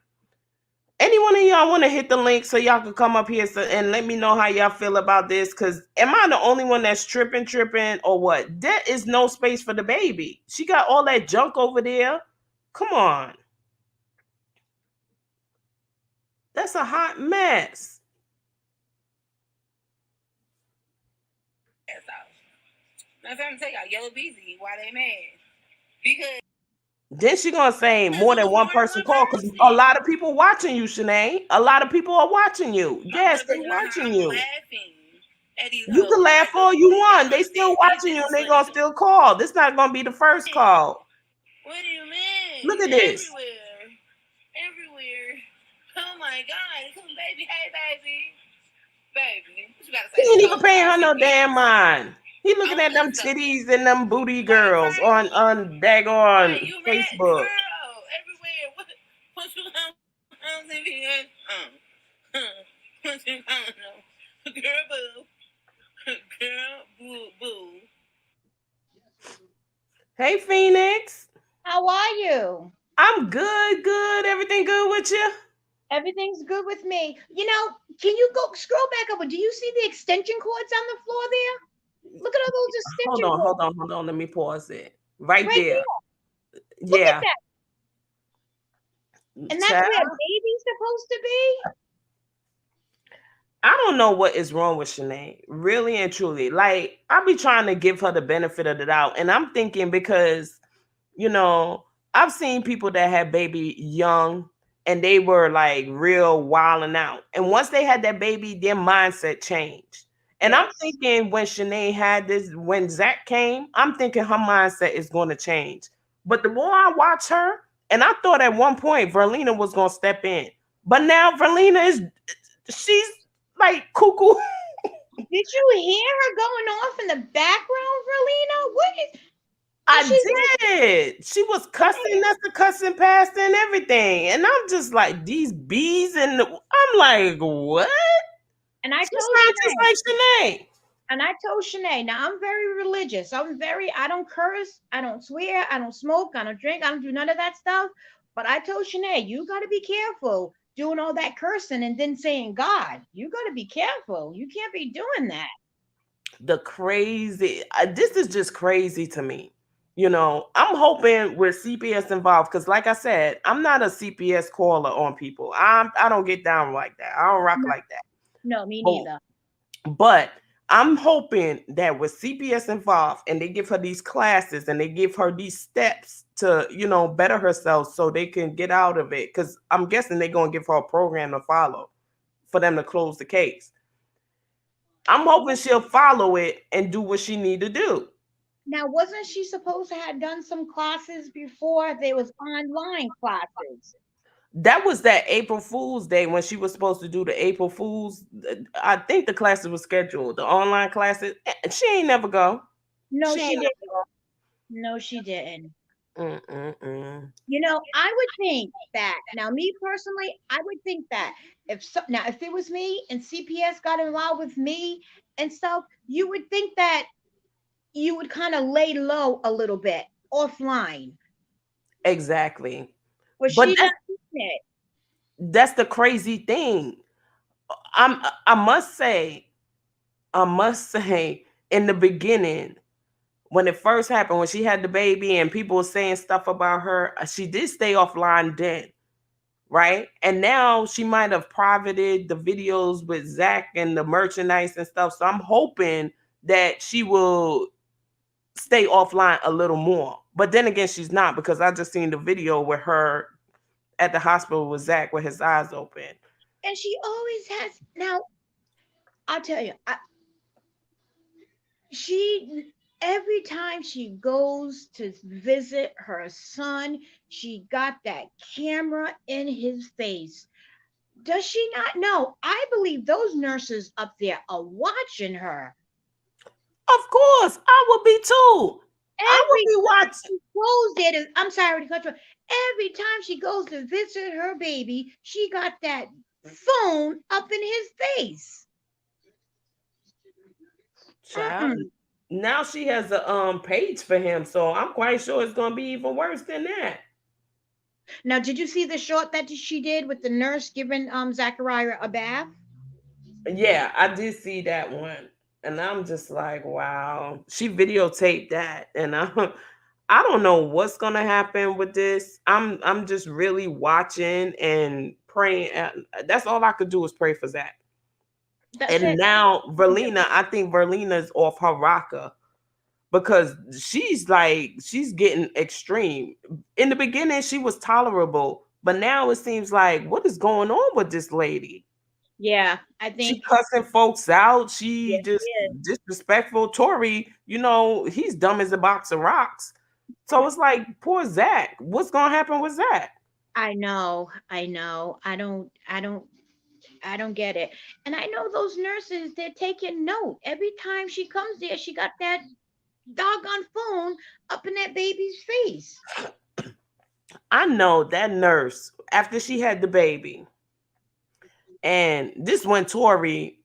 Anyone of y'all want to hit the link so y'all can come up here and let me know how y'all feel about this? Because am I the only one that's tripping or what? There is no space for the baby. She got all that junk over there. Come on. That's a hot mess. That's what I'm tell y'all, Yellow Beezy, why they mad? Because then she gonna say more than one person called, because a lot of people watching you, Shanae. A lot of people are watching you. Yes, they're watching you. You can laugh all you want. They still watching you and they gonna still call. This not gonna be the first call. What do you mean? Look at this. Everywhere. Oh my God. Come baby. Hey baby. Baby. What you gotta say? He ain't even paying her no damn mind. He looking at them titties and them booty girls on daggone Facebook. Girl, everywhere. What you Girl, boo. Hey, Phoenix. How are you? I'm good. Everything good with you? Everything's good with me. You know, can you go scroll back up? Do you see the extension cords on the floor there? Look at all those extension cords. Hold on. Let me pause it. Right there. Look Yeah. at that. And that's where a baby's supposed to be? I don't know what is wrong with Shanae, really and truly. Like, I be trying to give her the benefit of the doubt. And I'm thinking because, you know, I've seen people that had baby young and they were like real wilding out. And once they had that baby, their mindset changed. And yes. I'm thinking when Shanae had this, when Zach came, I'm thinking her mindset is going to change. But the more I watch her, and I thought at one point Verlina was going to step in. But now Verlina she's like cuckoo. Did you hear her going off in the background, Verlina? What is... I did. She was cussing. That's the cussing past and everything. And I'm just like, these bees, and I'm like, what? And I told Shanae, just like Shanae. And I told Shanae, now I'm very religious. I don't curse, I don't swear, I don't smoke, I don't drink, I don't do none of that stuff. But I told Shanae, you got to be careful doing all that cursing and then saying God. You got to be careful. You can't be doing that. This is just crazy to me. You know, I'm hoping with CPS involved, because like I said, I'm not a CPS caller on people. I don't get down like that. I don't rock like that. No, me neither. But I'm hoping that with CPS involved and they give her these classes and they give her these steps to, you know, better herself so they can get out of it. Because I'm guessing they're going to give her a program to follow for them to close the case. I'm hoping she'll follow it and do what she need to do. Now, wasn't she supposed to have done some classes before? There was online classes. That was that April Fool's Day when she was supposed to do the April Fool's. I think the classes were scheduled, the online classes. She ain't never go. No, she didn't. No, she didn't. You know, I would think that, now me personally, I would think that if it was me and CPS got involved with me and stuff, you would think that, you would kind of lay low a little bit offline. Exactly. But But she not doing it. that's the crazy thing. I must say, in the beginning, when it first happened, when she had the baby and people were saying stuff about her, she did stay offline then, right? And now she might have privated the videos with Zach and the merchandise and stuff. So I'm hoping that she will stay offline a little more. But then again, she's not, because I just seen the video with her at the hospital with Zach with his eyes open. And she always has. Now, I'll tell you, she every time she goes to visit her son, she got that camera in his face. Does she not know? I believe those nurses up there are watching her. Of course, I would be too. I would Every be time watching. she goes there to, I'm sorry to cut you off. Every time she goes to visit her baby, she got that phone up in his face. Child. Mm-mm. Now she has a page for him, so I'm quite sure it's gonna be even worse than that. Now, did you see the short that she did with the nurse giving Zachariah a bath? Yeah, I did see that one, and I'm just like, wow. She videotaped that, and I don't know what's gonna happen with this. I'm just really watching and praying. That's all I could do is pray for Zach. That's And it. now Verlina, I think Verlina's off her rocker because she's getting extreme. In the beginning, she was tolerable, but now it seems like what is going on with this lady? Yeah, I She think. cussing folks out. She Yes, just yes. disrespectful. Tori, he's dumb as a box of rocks. So it's like poor Zach. What's gonna happen with Zach? I know. I know. I don't get it. And I know those nurses, they're taking note. Every time she comes there, she got that doggone phone up in that baby's face. I know that nurse after she had the baby, and this when Tori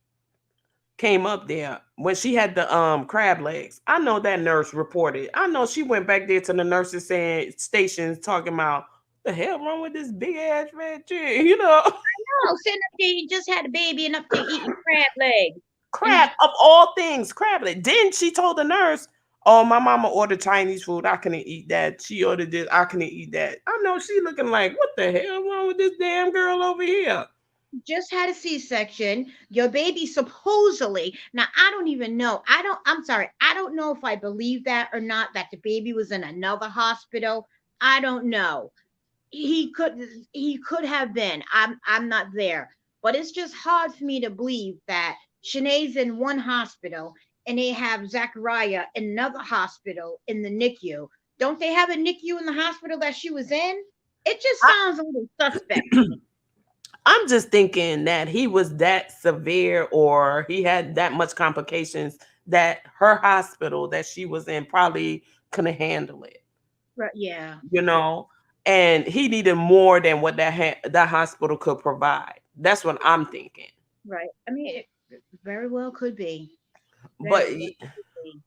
came up there when she had the crab legs. I know that nurse reported. I know she went back there to the nurses saying stations talking about what the hell wrong with this big ass red chick. No, sitting up there, you just had a baby and up there eating crab legs. And Crab of all things, crab leg. Then she told the nurse, "Oh, my mama ordered Chinese food. I couldn't eat that. She ordered this. I couldn't eat that." I know she looking like, what the hell wrong with this damn girl over here? just had a C-section. Your baby supposedly, now I don't even know. I'm sorry. I don't know if I believe that or not, that the baby was in another hospital. I don't know. He could he could have been. I'm not there. But it's just hard for me to believe that Shanae's in one hospital and they have Zachariah in another hospital in the NICU. Don't they have a NICU in the hospital that she was in? It just I, sounds a little suspect to me. I'm just thinking that he was that severe or he had that much complications that her hospital that she was in probably couldn't handle it, Right, yeah, you know, and he needed more than what that hospital could provide. That's what I'm thinking. right. I mean, it very well could be. Very But well could be.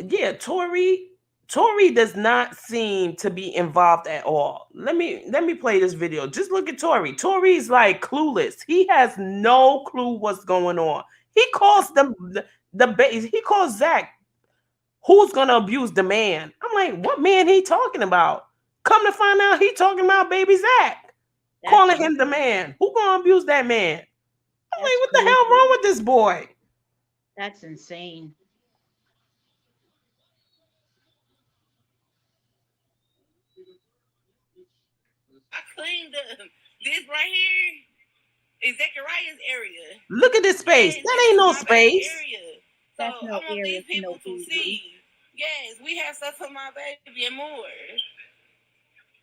yeah, Tori does not seem to be involved at all. Let me play this video. Just look at Tori. Tori's like clueless. He has no clue what's going on. He calls he calls Zach, who's gonna abuse the man. I'm like, what man he talking about? Come to find out, he talking about baby Zach, That's calling in, him the man. Who gonna abuse that man? I'm that's like, what the crazy. hell wrong with this boy? That's insane. I cleaned up. This right here is Zachariah's area. Look at this space. And That this ain't is no my baby space. area. So That's I no want area these for no people to baby. see. Yes, we have stuff for my baby and more.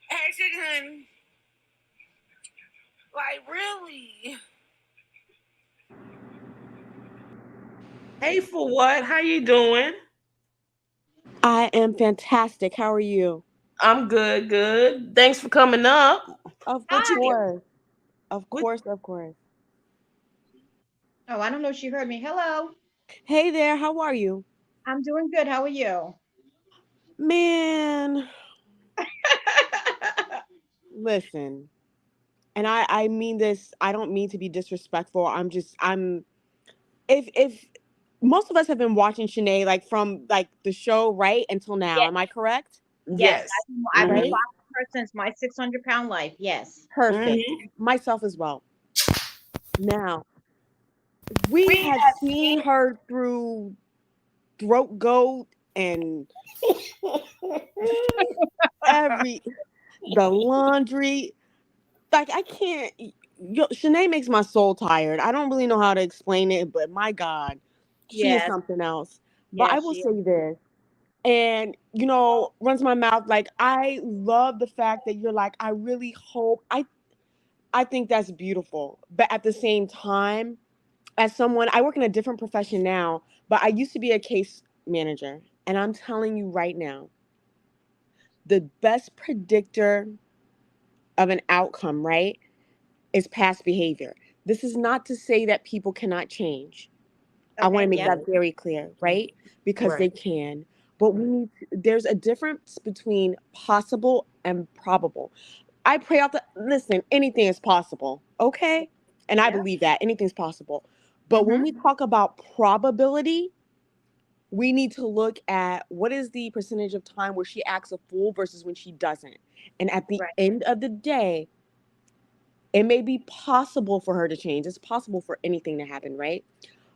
Hey, sugar honey. Like, really? Hey, for what? How you doing? I am fantastic. How are you? I'm good, good. Thanks for coming up. Of What you get? course. Of What? course, of course. Oh, I don't know if she heard me. Hello. Hey there, how are you? I'm doing good. How are you? Man, listen. And I mean this, I don't mean to be disrespectful. I'm if most of us have been watching Shanae like from like the show right until now. Yes, Am I correct? yes. Yes. I've been Mm-hmm. Right? following her since my 600-pound life. Yes. Perfect. Mm-hmm. Myself as well. Now, we We have seen her through throat goat and every the laundry. Like I can't. Shanae makes my soul tired. I don't really know how to explain it, but my God, she is Yes, something else. But I yes, will she is. say this, and runs my mouth. Like I love the fact that you're like, I really hope. I think that's beautiful, but at the same time, as someone, I work in a different profession now, but I used to be a case manager, and I'm telling you right now, the best predictor of an outcome, right, is past behavior. This is not to say that people cannot change. I want Okay. to make Yep. that very clear, right? Because Right. they can. But there's a difference between possible and probable. I pray out the listen, anything is possible, okay? And I Yep. believe that anything's possible. But when Mm-hmm. we talk about probability, we need to look at what is the percentage of time where she acts a fool versus when she doesn't. And at the Right. end of the day, it may be possible for her to change. It's possible for anything to happen, right?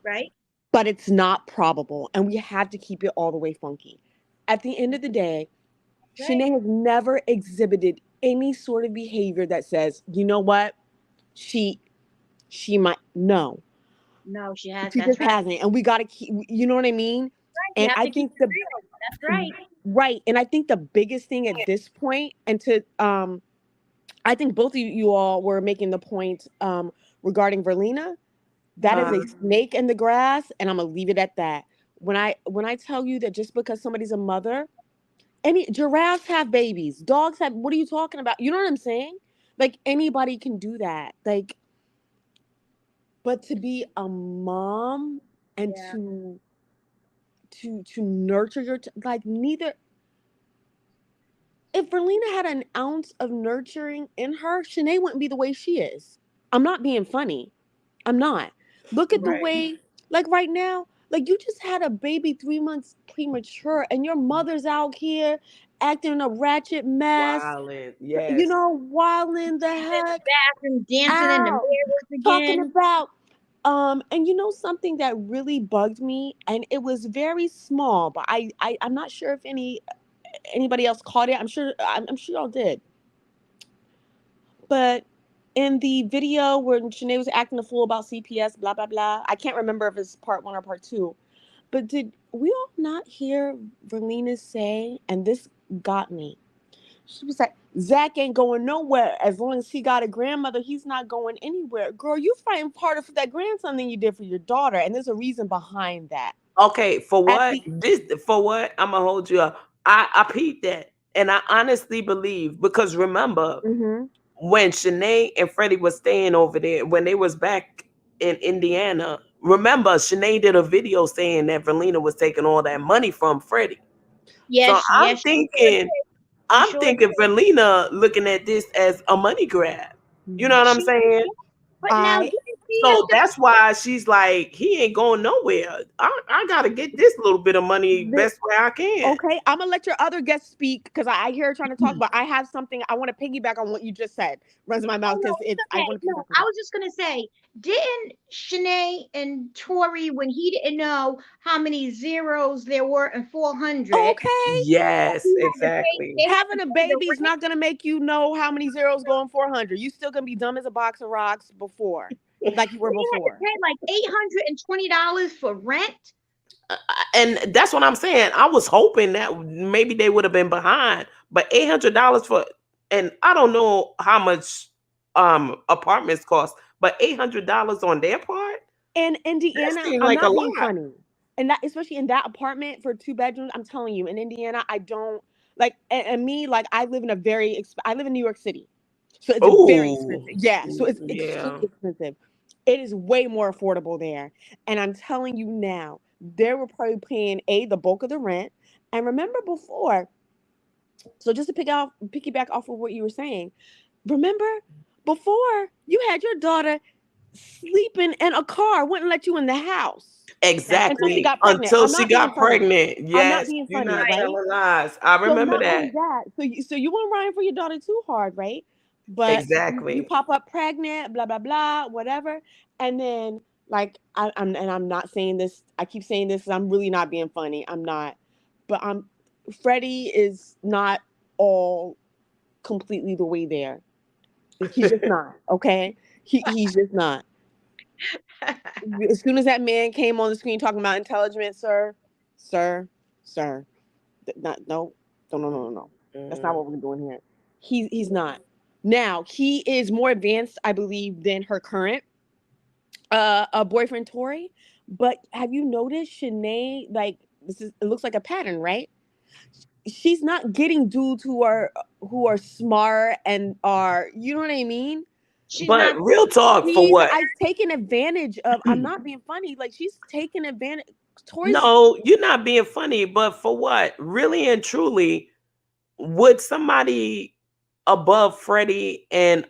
Right. But it's not probable. And we have to keep it all the way funky. At the end of the day, Right. Shanae has never exhibited any sort of behavior that says, you know what, she she might no. No, she has. She That's just right. hasn't. And we gotta keep, you know what I mean? Right. You And have I to keep think it real. That's right. right. And I think the biggest thing at this point, and to I think both of you all were making the point regarding Verlina. That is Uh, a snake in the grass, and I'm gonna leave it at that. When I tell you that just because somebody's a mother, any giraffes have babies, dogs have. What are you talking about? You know what I'm saying? Like anybody can do that. Like, but to be a mom and Yeah. to nurture like neither. If Verlina had an ounce of nurturing in her, Shanae wouldn't be the way she is. I'm not being funny. I'm not. Look at the right. way, like right now, like you just had a baby 3 months premature, and your mother's out here acting a ratchet mess, Violent. Yes. wilding the She's in the heck bathroom dancing in the out, mirrors talking again. about, and something that really bugged me, and it was very small, but I'm not sure if anybody else caught it. I'm sure y'all did. But in the video where Shanae was acting a fool about CPS, blah blah blah. I can't remember if it's part one or part two. But did we all not hear Verlina say, and this got me? She was like, Zach ain't going nowhere. As long as he got a grandmother, he's not going anywhere. Girl, you fighting harder for that grandson than you did for your daughter. And there's a reason behind that. Okay, for At what? the For what? I'm gonna hold you up. I peeped that. And I honestly believe because remember mm-hmm. when Shanae and Freddie was staying over there, when they was back in Indiana, remember Shanae did a video saying that Verlina was taking all that money from Freddie. So Yes. Yes. She sure did. She I'm sure thinking did. Verlina looking at this as a money grab. You know what I'm She. saying? Yeah. But now, I didn't she have So to? that's why she's like, he ain't going nowhere. I gotta get this little bit of money best way I can. Okay, I'm gonna let your other guests speak because I hear her trying to talk, but I have something I want to piggyback on what you just said. Runs my Oh mouth no, because it's it's I okay. want to No, piggyback on I that. was just gonna say, didn't Shanae and Tori, when he didn't know how many zeros there were in 400, Okay, Yes, he had to pay. exactly. They had to having a pay the baby is rent. not gonna make you know how many zeros go in 400. You still gonna be dumb as a box of rocks like you were They had to before. pay like $820 for rent. And that's what I'm saying. I was hoping that maybe they would have been behind, but $800 for, and I don't know how much apartments cost, but $800 on their part, In that Indiana, seemed I'm like a not being lot. funny. And that, especially in that apartment for 2 bedrooms, I'm telling you, in Indiana, I don't like, and me, like, I live in I live in New York City. So it's very Oh, expensive. Yeah. So it's yeah. extremely expensive. It is way more affordable there. And I'm telling you now, they were probably paying the bulk of the rent. And remember before, so just to piggyback off of what you were saying, remember before you had your daughter sleeping in a car, wouldn't let you in the house That's until she right. Exactly. got pregnant. Until I'm she not being got funny. pregnant. I'm not Yes, being you're funny, not Right. right? telling lies. I So remember not only that. that, so you weren't riding for your daughter too hard, right? But you Exactly. pop up pregnant, blah blah blah, whatever, and then like I'm not saying this. I keep saying this 'cause I'm really not being funny. I'm not, but Freddie is not all completely the way there. He's just not. Okay, he's just not. As soon as that man came on the screen talking about intelligence, sir, sir, not no. That's not Mm. what we're doing here. He's not. Now he is more advanced, I believe, than her current boyfriend Tori. But have you noticed Shanae? Like it looks like a pattern, right? She's not getting dudes who are smart and are, you know what I mean? She's But not. real talk for She's what? I've taken advantage of. I'm not being funny. Like she's taken advantage. Tori's No, you're not being funny, but for what? Really and truly, would somebody above Freddie and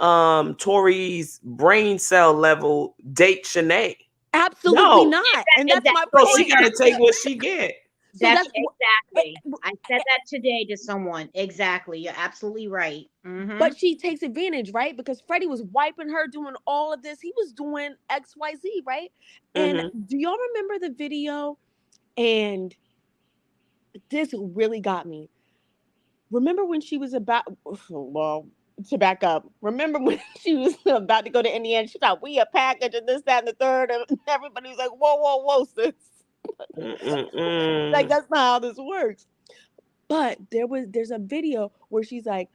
Tori's brain cell level date Shanae? absolutely No. not, and that's my So Exactly. she point. gotta take what she get. So That's that's exactly. I said eh, that today to someone. Exactly. You're absolutely right. Mm-hmm. but she takes advantage, right? Because Freddie was wiping her, doing all of this. He was doing XYZ, right? And Hmm. do y'all remember the video? And this really got me. Remember when she was about, well, to back up, remember when she was about to go to Indiana? She thought we a package and this, that, and the third. And everybody was like, whoa, whoa, whoa, sis. Like, Mm-mm-mm. that's not how this works. But there's a video where she's like,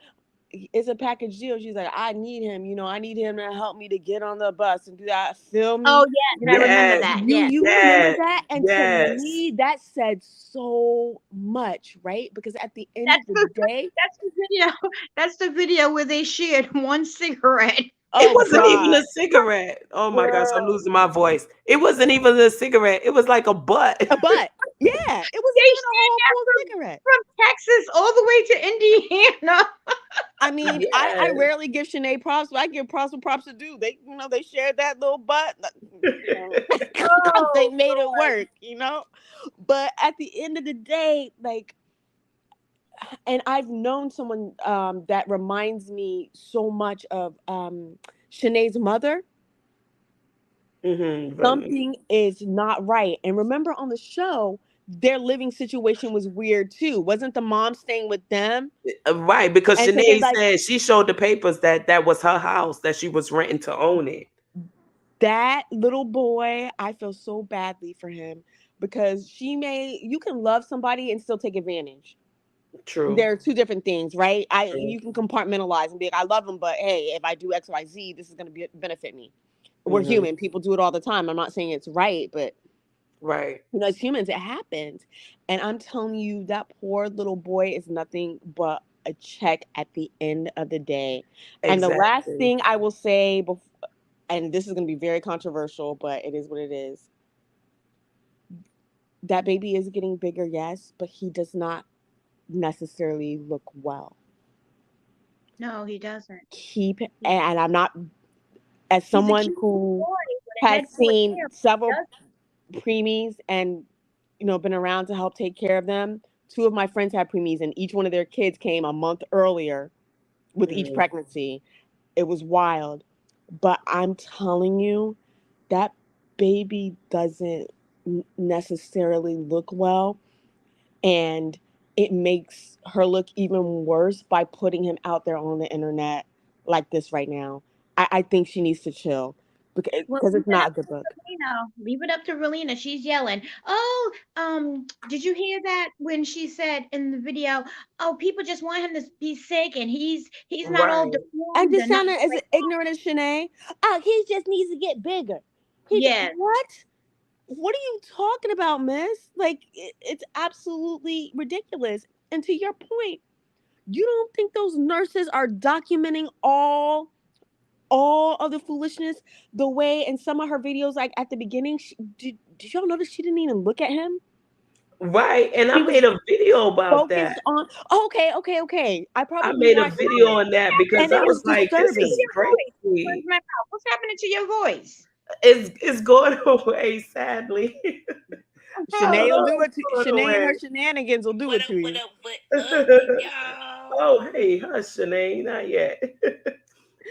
it's a package deal. She's like, I need him, I need him to help me to get on the bus and do that. Feel Oh me? yes, I remember Yes, that. You Yes. you remember yes, that? And to yes. me, that said so much, right? Because at the end of That's the the day, that's the video. That's the video where they shared one cigarette. It oh wasn't even a God, cigarette. Oh my gosh, I'm Girl, losing my voice. It wasn't even a cigarette. It was like a butt. a butt. Yeah, it wasn't they even a shared whole that full from cigarette. Texas all the way to Indiana. I mean, I Yes. rarely give Shanae props, but I give props when props to do. They shared that little butt. They Oh made it Lord. work. But at the end of the day, like, and I've known someone that reminds me so much of Shanae's mother. But Something is not right. And remember on the show, their living situation was weird too. Wasn't the mom staying with them right, because and taking Shanae like said she showed the papers that that was her house that she was renting to own it. that little boy? I feel so badly for him because you can love somebody and still take advantage. True. There are two different things, right? True. You can compartmentalize and be like, I love him, but hey, if I do XYZ, this is going to benefit me. We're Hmm. human. People do it all the time. I'm not saying it's right, but Right. as humans, it happens. And I'm telling you, that poor little boy is nothing but a check at the end of the day. And the last Exactly. thing I will say, and this is going to be very controversial, but it is what it is. That baby is getting bigger, yes, but he does not necessarily look well. No, he doesn't. And I'm not, as He's a someone cute little who boy with a has head full of seen hair. several Does preemies and been around to help take care of them. Two of my friends had preemies, and each one of their kids came a month earlier with each Mhm. pregnancy. It was wild, but I'm telling you, that baby doesn't necessarily look well, and it makes her look even worse by putting him out there on the internet like this right now. I think she needs to chill Well, because leave it's it not up a good look. to Relina. Leave it up to Relina. She's yelling. Oh, did you hear that when she said in the video, oh, people just want him to be sick and he's not all Right. And deformed to or nothing sound as like that. ignorant as Shanae, oh, he just needs to get bigger. Yes. What? What are you talking about, miss? Like, it's absolutely ridiculous. And to your point, you don't think those nurses are documenting all all of the foolishness, the way in some of her videos, like at the beginning, did y'all notice she didn't even look at him? Right. And I She was made a video about that. focused on. Oh, okay. I I probably made a watched video it, on that because and I it was was like, this is disturbing. crazy. What's happening to your voice? It's going away, sadly. Shanae will do it. Going Shanae and away. her shenanigans will do it to you. What up, y'all? Oh, hey, hush, Shanae, not yet.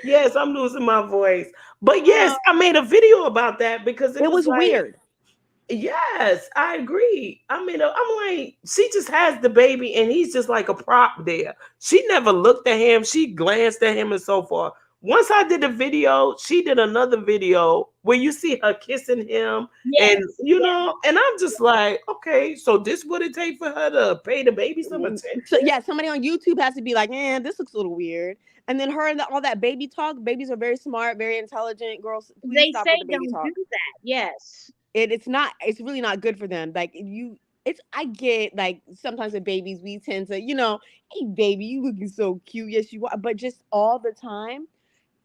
Yes, I'm losing my voice. But yes, I made a video about that because it It was was like, weird. yes, I agree. I mean, I'm like, she just has the baby and he's just like a prop there. She never looked at him. She glanced at him and so forth. Once I did a video, she did another video where you see her kissing him and, Yes. and I'm just like, okay, so this would it take for her to pay the baby some attention? So yeah, somebody on YouTube has to be like, this looks a little weird. And then her and all that baby talk. Babies are very smart, very intelligent. Girls, please They stop say with the baby don't talk. do that. Yes. It's not. It's really not good for them. Like I get like sometimes with babies we tend to, hey baby, you looking so cute. Yes, you are. But just all the time,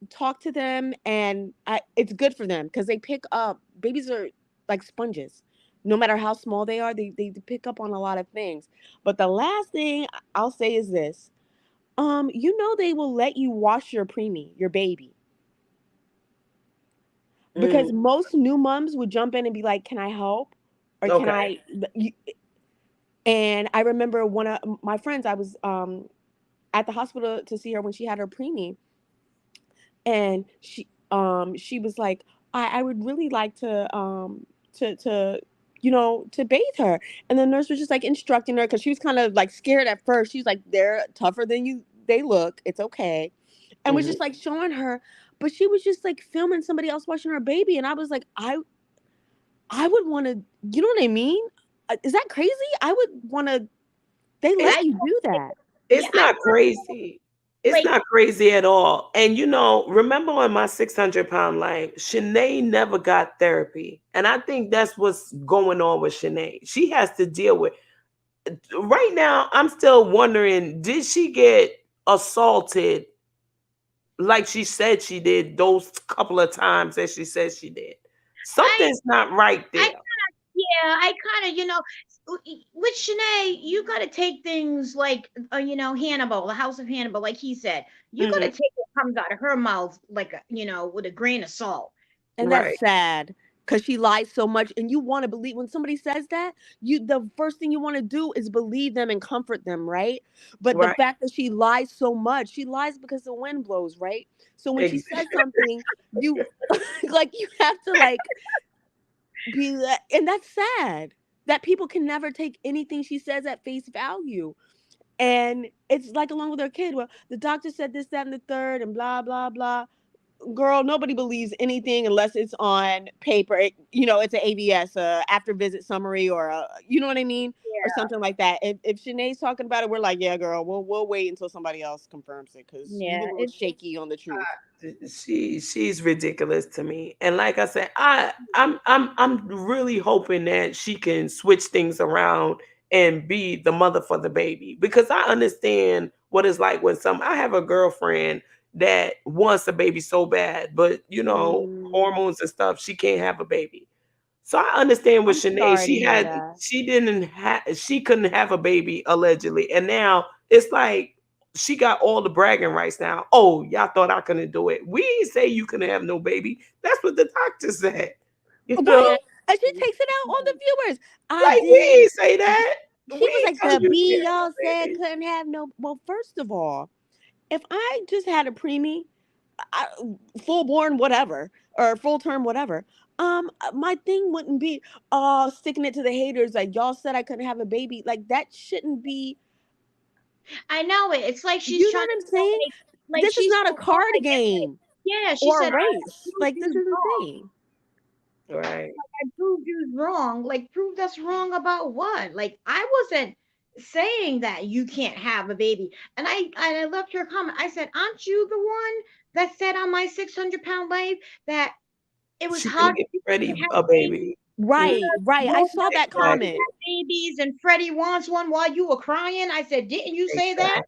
talk to them, and it's good for them because they pick up. Babies are like sponges. No matter how small they are, they pick up on a lot of things. But the last thing I'll say is this: they will let you wash your preemie, your baby, because most new moms would jump in and be like, "Can I help?" Or can Okay. I? And I remember one of my friends. I was at the hospital to see her when she had her preemie, and she was like, I would really like to bathe her. And the nurse was just like instructing her because she was kind of like scared at first. She's like, they're tougher than they look. It's okay. And was just like showing her, but she was just like filming somebody else washing her baby. And I was like, I would want to, you know what I mean? Is that crazy? I would want to, they let you do that. It's not crazy. It's not crazy at all. And remember on my 600-pound life, Shanae never got therapy. And I think that's what's going on with Shanae. She has to deal with right now. I'm still wondering, did she get assaulted like she said she did those couple of times that she said she did? Something's not right there. I kind of, with Shanae, you got to take things like, Hannibal, the House of Hannibal, like he said, you got to take what comes out of her mouth, like, with a grain of salt. And that's sad because she lies so much. And you want to believe when somebody says that, the first thing you want to do is believe them and comfort them, right? But the fact that she lies so much, she lies because the wind blows, right? So when she says something, you you have to be, and that's sad that people can never take anything she says at face value. And it's like along with her kid, well, the doctor said this, that, and the third, and blah, blah, blah. Girl, nobody believes anything unless it's on paper. It's an AVS, after visit summary, or you know what I mean, or something like that. If Shanae's talking about it, we're like, yeah, girl, we'll wait until somebody else confirms it because you're a little shaky on the truth. She's ridiculous to me. And like I said, I'm really hoping that she can switch things around and be the mother for the baby, because I understand what it's like when I have a girlfriend that wants a baby so bad, but hormones and stuff, she can't have a baby. So I understand with Shanae, she couldn't have a baby allegedly, and now it's like she got all the bragging rights now. Oh, y'all thought I couldn't do it. We didn't say you couldn't have no baby. That's what the doctor said. Right? And she takes it out on the viewers. We didn't say that. She was like, the B y'all said couldn't have no. Well, first of all, if I just had a preemie, full born whatever, or full term whatever, my thing wouldn't be sticking it to the haters like y'all said I couldn't have a baby. Like that shouldn't be. I know it. It's like she's You know trying what I'm to saying? This is not a card game. Yeah, she or said a race. Like this is insane. Right. I proved you wrong. Like, proved us wrong about what? Like, I wasn't saying that you can't have a baby. And I left your comment. I said, aren't you the one that said on my 600-pound life that it was hard to get Freddie a baby? Right. I saw that comment. Babies and Freddie wants one while you were crying. I said, didn't you say that?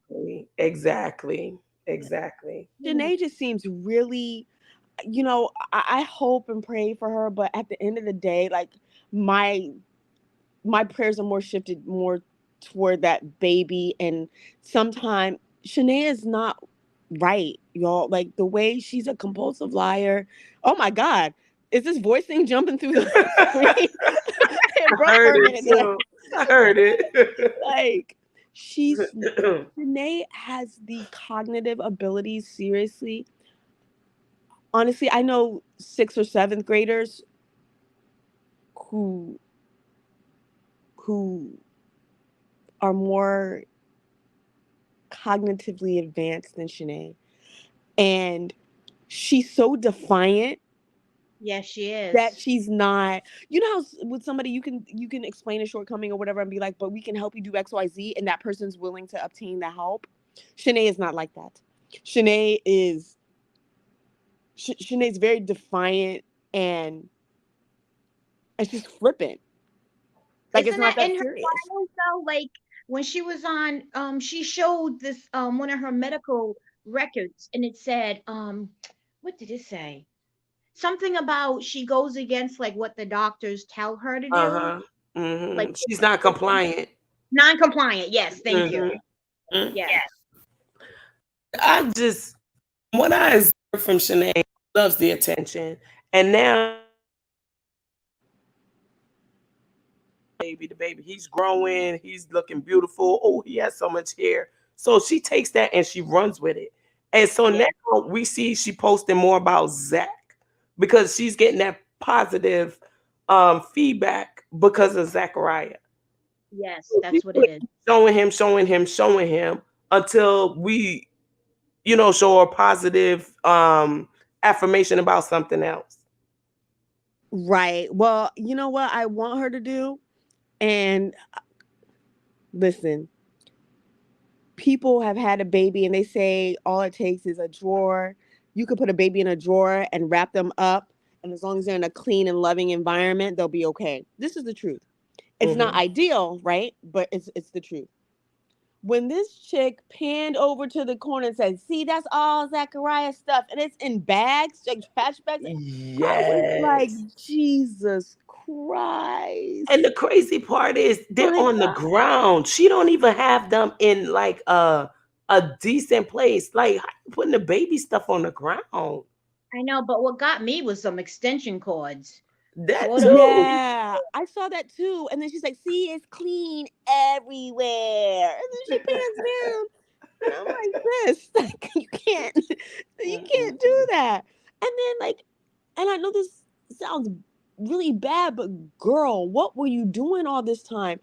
Exactly. Shanae just seems really I hope and pray for her, but at the end of the day, like my my prayers are more shifted more toward that baby. And sometimes Shanae is not right, y'all. Like the way she's a compulsive liar. Oh my God. Is this voice thing jumping through the screen? It I broke for heard a it minute there. too. I heard it. Like Shanae has the cognitive abilities, seriously. Honestly, I know sixth or seventh graders who who are more cognitively advanced than Shanae. And she's so defiant Yes, she that is. she's not, you know how with somebody you can explain a shortcoming or whatever and be like, but we can help you do XYZ, and that person's willing to obtain the help. Shanae is not like that. Shanae is Shanae's very defiant, and she's flippant. Like it's Isn't not that in that her serious. files though? Like when she was on, she showed this one of her medical records, and it said, what did it say? Something about she goes against like what the doctors tell her to do. Uh-huh. Like She's not compliant. non-compliant. Yes, thank you. hmm Yes, I just, what I observed from Shanae, loves the attention. And now the baby, he's growing, he's looking beautiful. Oh, he has so much hair. So she takes that and she runs with it. And so yeah, now we see she posting more about Zach because she's getting that positive feedback because of Zachariah. yes, So that's what people it is. keep showing him, showing him, showing him until we, show a positive affirmation about something else. Right. Well, you know what I want her to do? And listen, people have had a baby and they say all it takes is a drawer. You could put a baby in a drawer and wrap them up. And as long as they're in a clean and loving environment, they'll be okay. This is the truth. It's not hmm ideal, right? But it's the truth. When this chick panned over to the corner and said, "See, that's all Zachariah stuff," and it's in bags, like trash bags, I was like, Yes. Jesus And Christ. the crazy part is they're My on the God. ground. She don't even have them in like a decent place. Like how you putting the baby stuff on the ground. I know, but what got me was some extension cords. That Sort of. too. Yeah, I saw that too. And then she's like, "See, it's clean everywhere." And then she pans down, and I'm like, "This, like, you can't do that." And then like, and I know this sounds really bad, but girl, what were you doing all this time?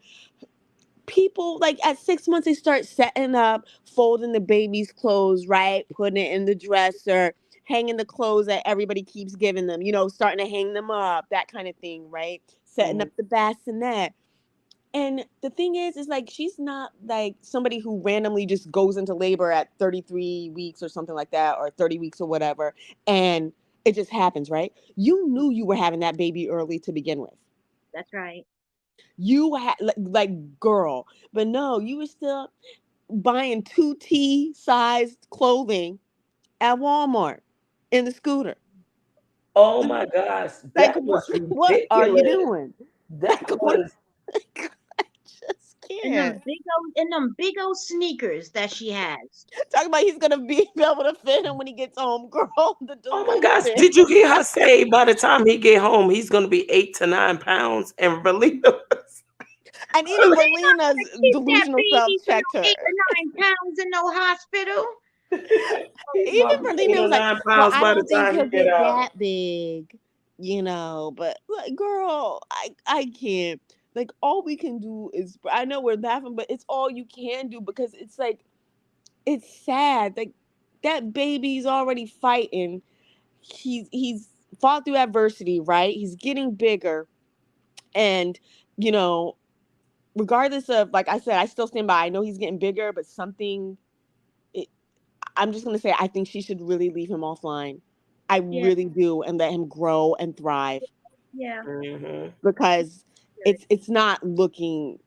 People like at 6 months they start setting up, folding the baby's clothes, right, putting it in the dresser, hanging the clothes that everybody keeps giving them, starting to hang them up, that kind of thing, right, setting Mhm. up the bassinet. And the thing is like she's not like somebody who randomly just goes into labor at 33 weeks or something like that, or 30 weeks or whatever, and it just happens, right? You knew you were having that baby early to begin with. That's right. You had like girl, but no, you were still buying 2T sized clothing at Walmart in the scooter. Oh my gosh, Like that was what are you ridiculous. doing? That Like what? was I just And can't. them big old sneakers that she has. Talking about he's gonna be able to fit him when he gets home, girl. The oh my gosh. delusion. Did you hear her say by the time he get home he's gonna be 8 to 9 pounds and Relina was And even Well, they not Berlina's gonna keep that delusional self baby for checked no her. 8 or 9 pounds in no hospital. he's Even gonna be eight Berlina or was like, nine "Well, pounds I by the don't think time he'll he get get out. that big, but like, girl, I can't. Like, all we can do is, I know we're laughing, but it's all you can do because it's like, it's sad. Like, that baby's already fighting. He's fought through adversity, right? He's getting bigger, and you know, regardless of, like I said, I still stand by. I know he's getting bigger, but something. I'm just gonna say I think she should really leave him offline. I Yeah, really do, and let him grow and thrive, yeah. hmm because Good. it's not looking.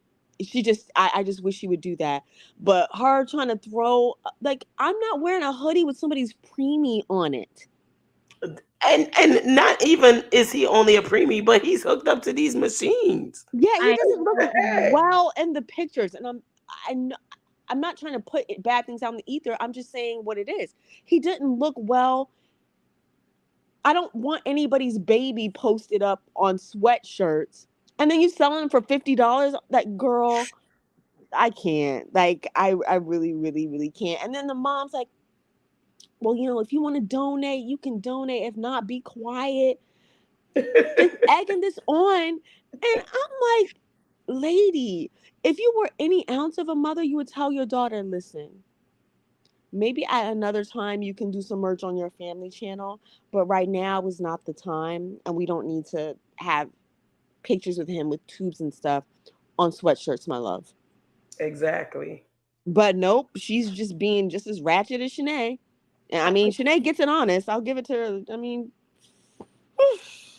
She just I just wish she would do that. But her trying to throw, like, I'm not wearing a hoodie with somebody's preemie on it. And not even is he only a preemie, but he's hooked up to these machines. Yeah, he I doesn't look Heck? well in the pictures, and I'm not trying to put bad things out in the ether. I'm just saying what it is. He didn't look well. I don't want anybody's baby posted up on sweatshirts, and then you selling them for $50. That girl, I can't. Like, I really, really, really can't. And then the mom's like, well, if you want to donate, you can donate. If not, be quiet. Just egging this on. And I'm like, lady, if you were any ounce of a mother, you would tell your daughter, listen, maybe at another time you can do some merch on your family channel, but right now is not the time, and we don't need to have pictures of him with tubes and stuff on sweatshirts, my love. Exactly. But nope, she's just being just as ratchet as Shanae. And I mean, Shanae gets it honest. I'll give it to her. I mean,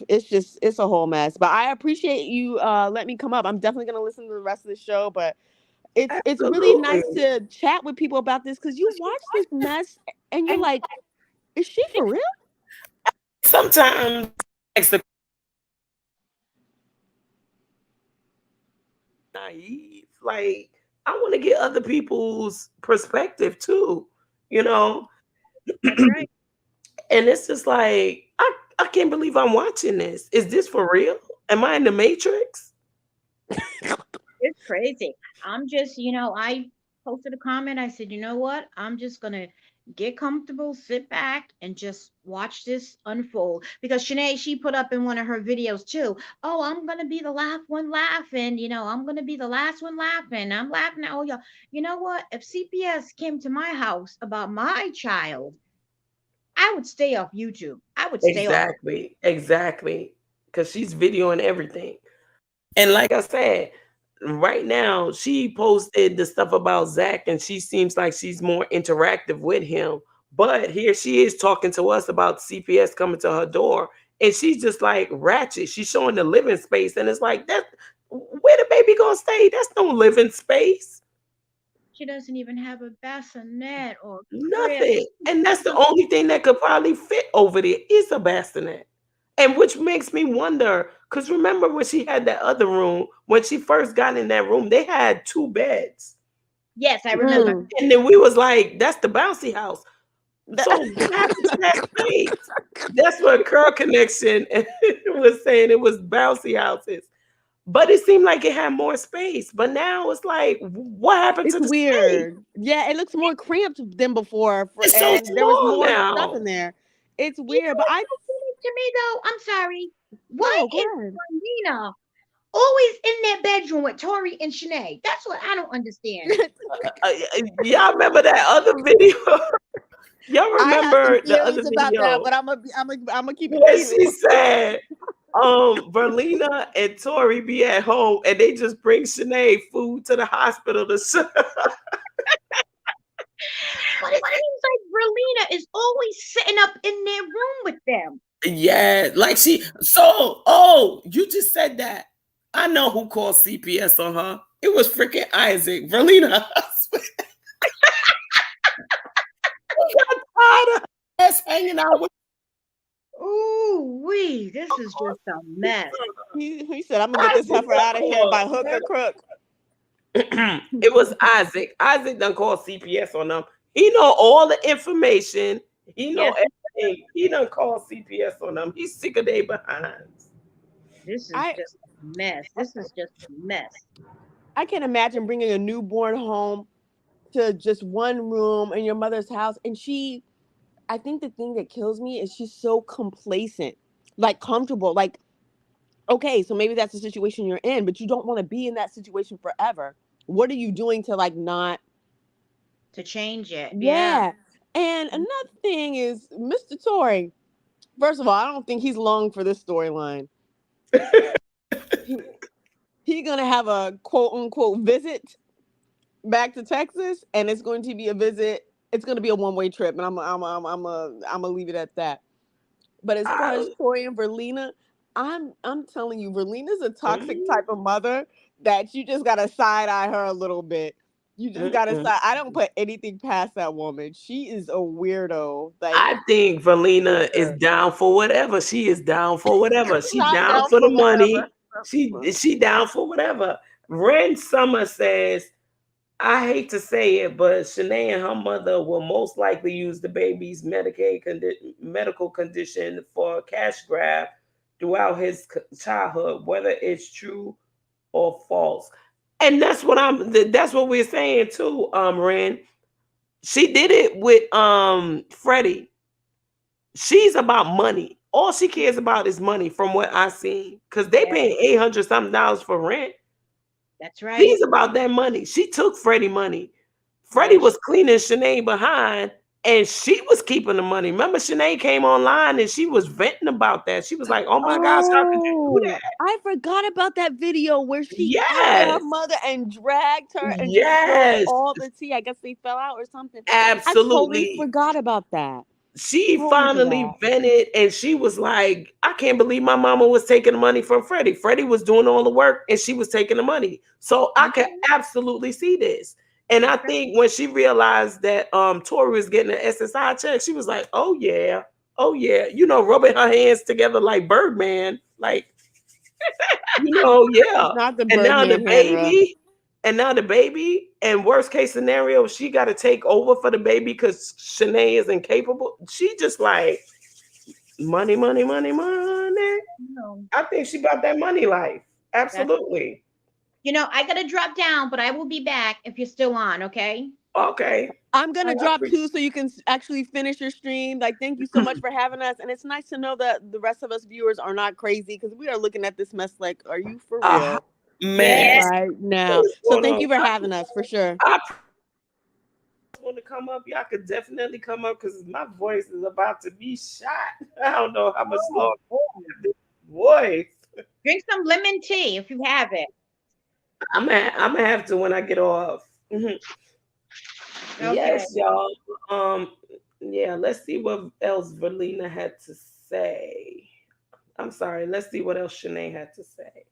it's a whole mess. But I appreciate you let me come up. I'm definitely gonna listen to the rest of the show, but it's really Absolutely. nice to chat with people about this because you watch this mess and you're like, is she for real? Sometimes it's the naive. Like, I want to get other people's perspective too, you know? That's right. And it's just like, I can't believe I'm watching this. Is this for real? Am I in the Matrix? It's crazy. I'm just, I posted a comment. I said, you know what? I'm just gonna get comfortable, sit back, and just watch this unfold. Because Shanae, she put up in one of her videos too. Oh, I'm gonna be the last one laughing. I'm gonna be the last one laughing. I'm laughing at all y'all. You know what? If CPS came to my house about my child, I would stay off YouTube. I would stay off. Exactly. Exactly. Because she's videoing everything. And like I said, right now she posted the stuff about Zach, and she seems like she's more interactive with him. But here she is talking to us about CPS coming to her door, and she's just like ratchet. She's showing the living space, and it's like that. Where the baby gonna stay? That's no living space. She doesn't even have a bassinet or crib. Nothing. And that's the only thing that could probably fit over there is a bassinet. And which makes me wonder, because remember when she had that other room, when she first got in that room, they had 2 beds. Yes, I remember. And then we was like, that's the bouncy house. So what happened to that space? That's what Curl Connection was saying. It was bouncy houses. But it seemed like it had more space. But now it's like, what happened It's to the weird. space? Yeah, it looks more cramped than before, It's so and there was small more stuff now. in there. It's You weird, know but what's I so funny to me though? I'm sorry. Why no, go is ahead. Marlena always in their bedroom with Tori and Shanae? That's what I don't understand. Y'all remember that other video? Y'all I have some remember the other theories about that, video but I'm gonna keep it where to she you. said, Verlina and Tori be at home and they just bring Shanae food to the hospital to serve. But it seems like Verlena is always sitting up in their room with them. Yeah, like you just said that. I know who called CPS on her. It was freaking Isaac, Verlina husband. He got tired of her ass hanging out with. Ooh, wee, this is just a mess. He said, "I'm gonna get this heifer out of here by hook or crook." It was Isaac. Isaac done called CPS on them. He know all the information. He know Yes, everything. He done called CPS on them. He's sick of their behinds. this is I just a mess. This is just a mess. I can't imagine bringing a newborn home to just one room in your mother's house, and I think the thing that kills me is she's so complacent, like comfortable, like okay, so maybe that's the situation you're in, but you don't want to be in that situation forever. What are you doing to like not? To change it. Yeah. Yeah. And another thing is Mr. Tory. First of all, I don't think he's long for this storyline. He's gonna have a quote unquote visit back to Texas, and it's going to be a visit. It's going to be a one-way trip, and I'm gonna leave it at that. But as far as Tori and Verlina, I'm telling you, Verlina's a toxic type of mother that you just gotta side eye her a little bit. You just gotta stop. I don't put anything past that woman. She is a weirdo. Like, I think Valina is down for whatever. She is down for whatever. She down for the money. She down for whatever. Ren Summer says, I hate to say it, but Shanae and her mother will most likely use the baby's medical condition for a cash grab throughout his childhood, whether it's true or false. And that's what we're saying too, Ren. She did it with Freddie. She's about money. All she cares about is money, from what I seen. Because they paying $800 something for rent. That's right. She's about that money. She took Freddie money. Freddie was cleaning Shanae behind, and she was keeping the money. Remember, Shanae came online and she was venting about that. She was like, "Oh my gosh, how could you do that?" I forgot about that video where she outed her mother and dragged her and just spilled all the tea. I guess they fell out or something. Absolutely. I totally forgot about that. She finally vented and she was like, I can't believe my mama was taking the money from Freddie. Freddie was doing all the work and she was taking the money. So I can absolutely see this. And I think when she realized that Tori was getting an SSI check, she was like, oh yeah, you know, rubbing her hands together like Birdman, like, you know, yeah. Not the and now the Birdman hand rub. baby, and worst case scenario, she got to take over for the baby because Shanae is incapable. She just like money. No. I think she got that money life. Absolutely. You know, I gotta drop down, but I will be back if you're still on, okay? Okay. I'm gonna drop too, so you can actually finish your stream. Like, thank you so much for having us, and it's nice to know that the rest of us viewers are not crazy because we are looking at this mess like, are you for real? Man, right now. So thank you for having us for sure. I want to come up. Y'all could definitely come up because my voice is about to be shot. I don't know how much longer this voice. Drink some lemon tea if you have it. I'm gonna have to when I get off. Okay. Yes, y'all. Yeah, let's see what else Valina had to say. I'm sorry, let's see what else Shanae had to say.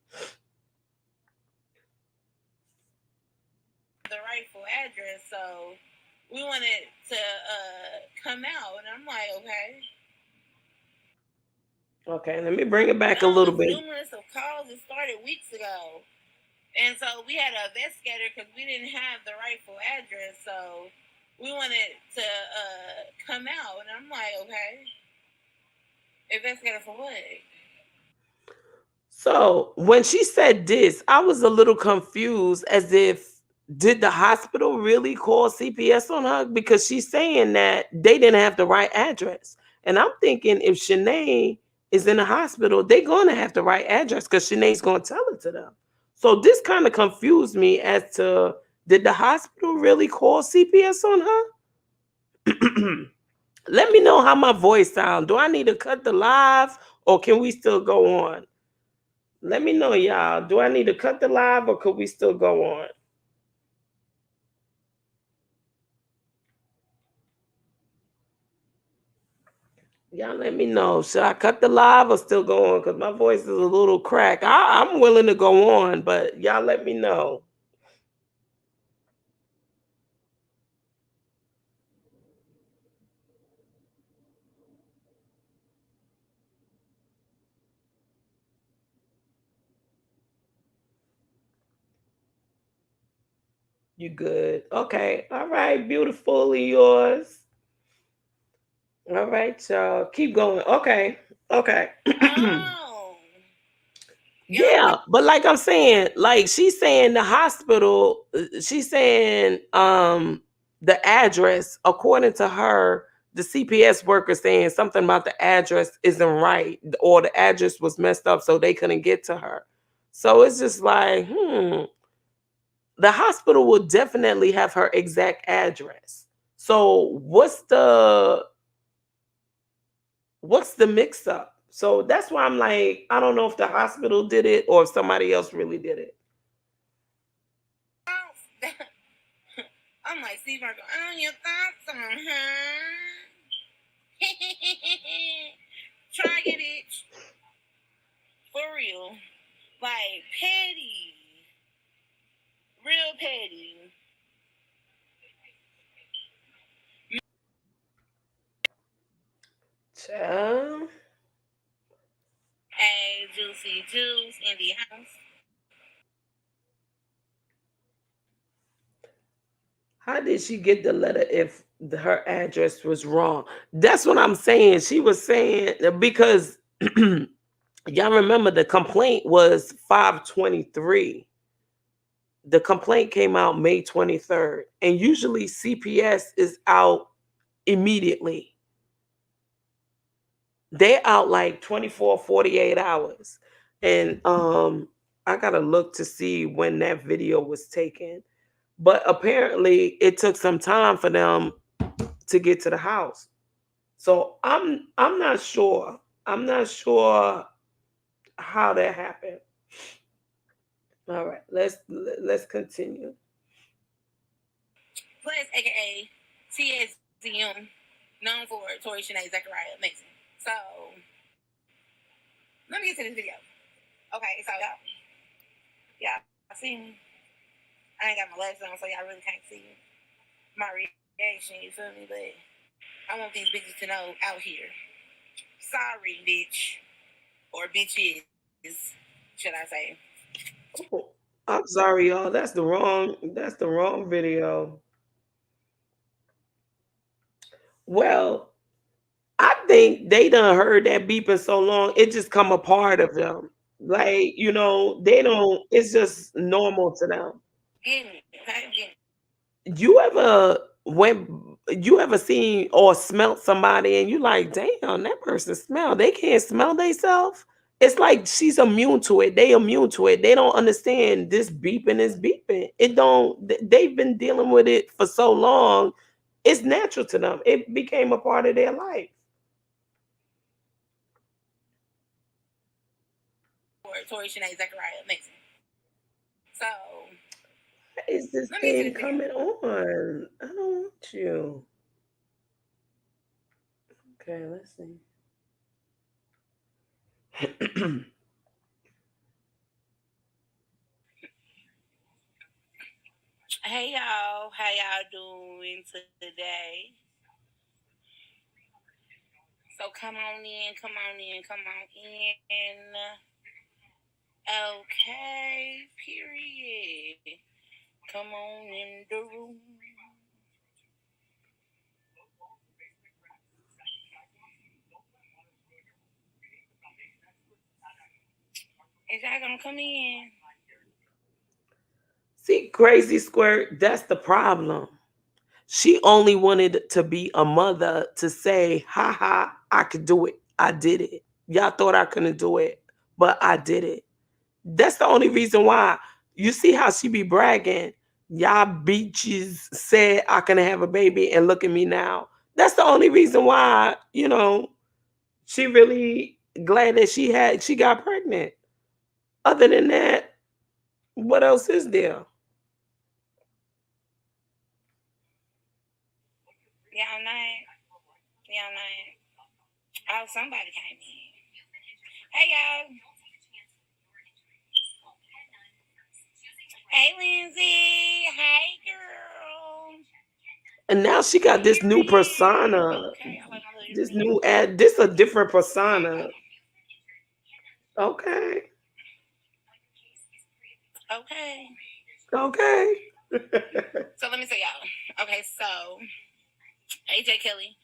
The rightful address, so we wanted to come out, and I'm like, okay, let me bring it back a little bit. Numerous of calls that started weeks ago, and so we had an investigator because we didn't have the rightful address, so we wanted to come out, and I'm like, investigator for what? So when she said this, I was a little confused, as if, did the hospital really call CPS on her? Because she's saying that they didn't have the right address. And I'm thinking if Shanae is in the hospital, they're going to have the right address because Shanae's going to tell it to them. So this kind of confused me as to, did the hospital really call CPS on her? Let me know how my voice sounds. Do I need to cut the live or can we still go on? Let me know, y'all. Do I need to cut the live or could we still go on? Y'all let me know. Should I cut the live or still go on? Because my voice is a little cracked. I'm willing to go on, but y'all let me know. You good? Okay. All right. Beautifully yours. All right, y'all. Keep going. Okay. Yeah, but like I'm saying, like she's saying the hospital, she's saying the address, according to her, the CPS worker saying something about the address isn't right or the address was messed up so they couldn't get to her. So it's just like, the hospital will definitely have her exact address. So what's the mix up? So that's why I'm like, I don't know if the hospital did it or if somebody else really did it. I'm like, Steve Marco, your thoughts on her? Try it, bitch. For real. Like, petty. Real petty. Child. Hey, Juicy Juice in the house. How did she get the letter if her address was wrong? That's what I'm saying. She was saying because y'all remember the complaint was 5/23. The complaint came out May 23rd. And usually CPS is out immediately. They're out like 24, 48 hours. And I gotta look to see when that video was taken. But apparently it took some time for them to get to the house. So I'm not sure. I'm not sure how that happened. All right, let's continue. Plus, aka TSZM, known for Tori Shanae Zachariah. Amazing. So, let me get to this video. Okay, so y'all see me? I ain't got my glasses on, so y'all really can't see my reaction, you feel me? But I want these bitches to know out here. Sorry, bitch. Or bitches, should I say. Oh, I'm sorry, y'all. That's the wrong video. Well, I think they done heard that beeping so long, it just come a part of them. Like, they don't, it's just normal to them. Okay? You ever seen or smelt somebody and you like, damn, that person smell. They can't smell themselves. It's like she's immune to it. They immune to it. They don't understand this beeping is beeping. It don't. They've been dealing with it for so long. It's natural to them. It became a part of their life. Tori Shanae Zachariah. Amazing. So, What is this thing coming on? I don't want you. Okay, let's see. hey y'all, how y'all doing today? So come on in. Okay, period. Come on in the room. Is y'all gonna come in? See, Crazy Squirt, that's the problem. She only wanted to be a mother to say, ha ha, I could do it. I did it. Y'all thought I couldn't do it, but I did it. That's the only reason why. You see how she be bragging. Y'all beaches said I can have a baby and look at me now. That's the only reason why, she really glad that she got pregnant. Other than that, what else is there? Y'all not. Oh, somebody came in. Hey y'all. Hey Lindsay. Hey girl. And now she got this new persona. Okay, I like my little This new ad. This a different persona. Okay. Okay. Okay. So let me say y'all. Okay, so AJ Kelly,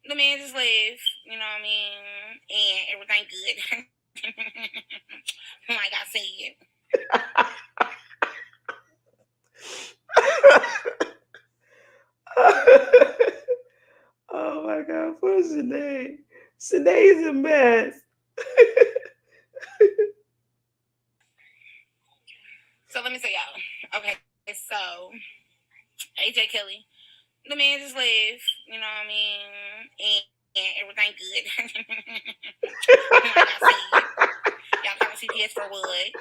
the man just left, you know what I mean? And everything good. like I said. Oh my God, poor Shanae. Shanae is a mess. So let me say y'all. Okay, so AJ Kelly, the man just left, you know what I mean? And everything good. like I said. Y'all call CPS for what?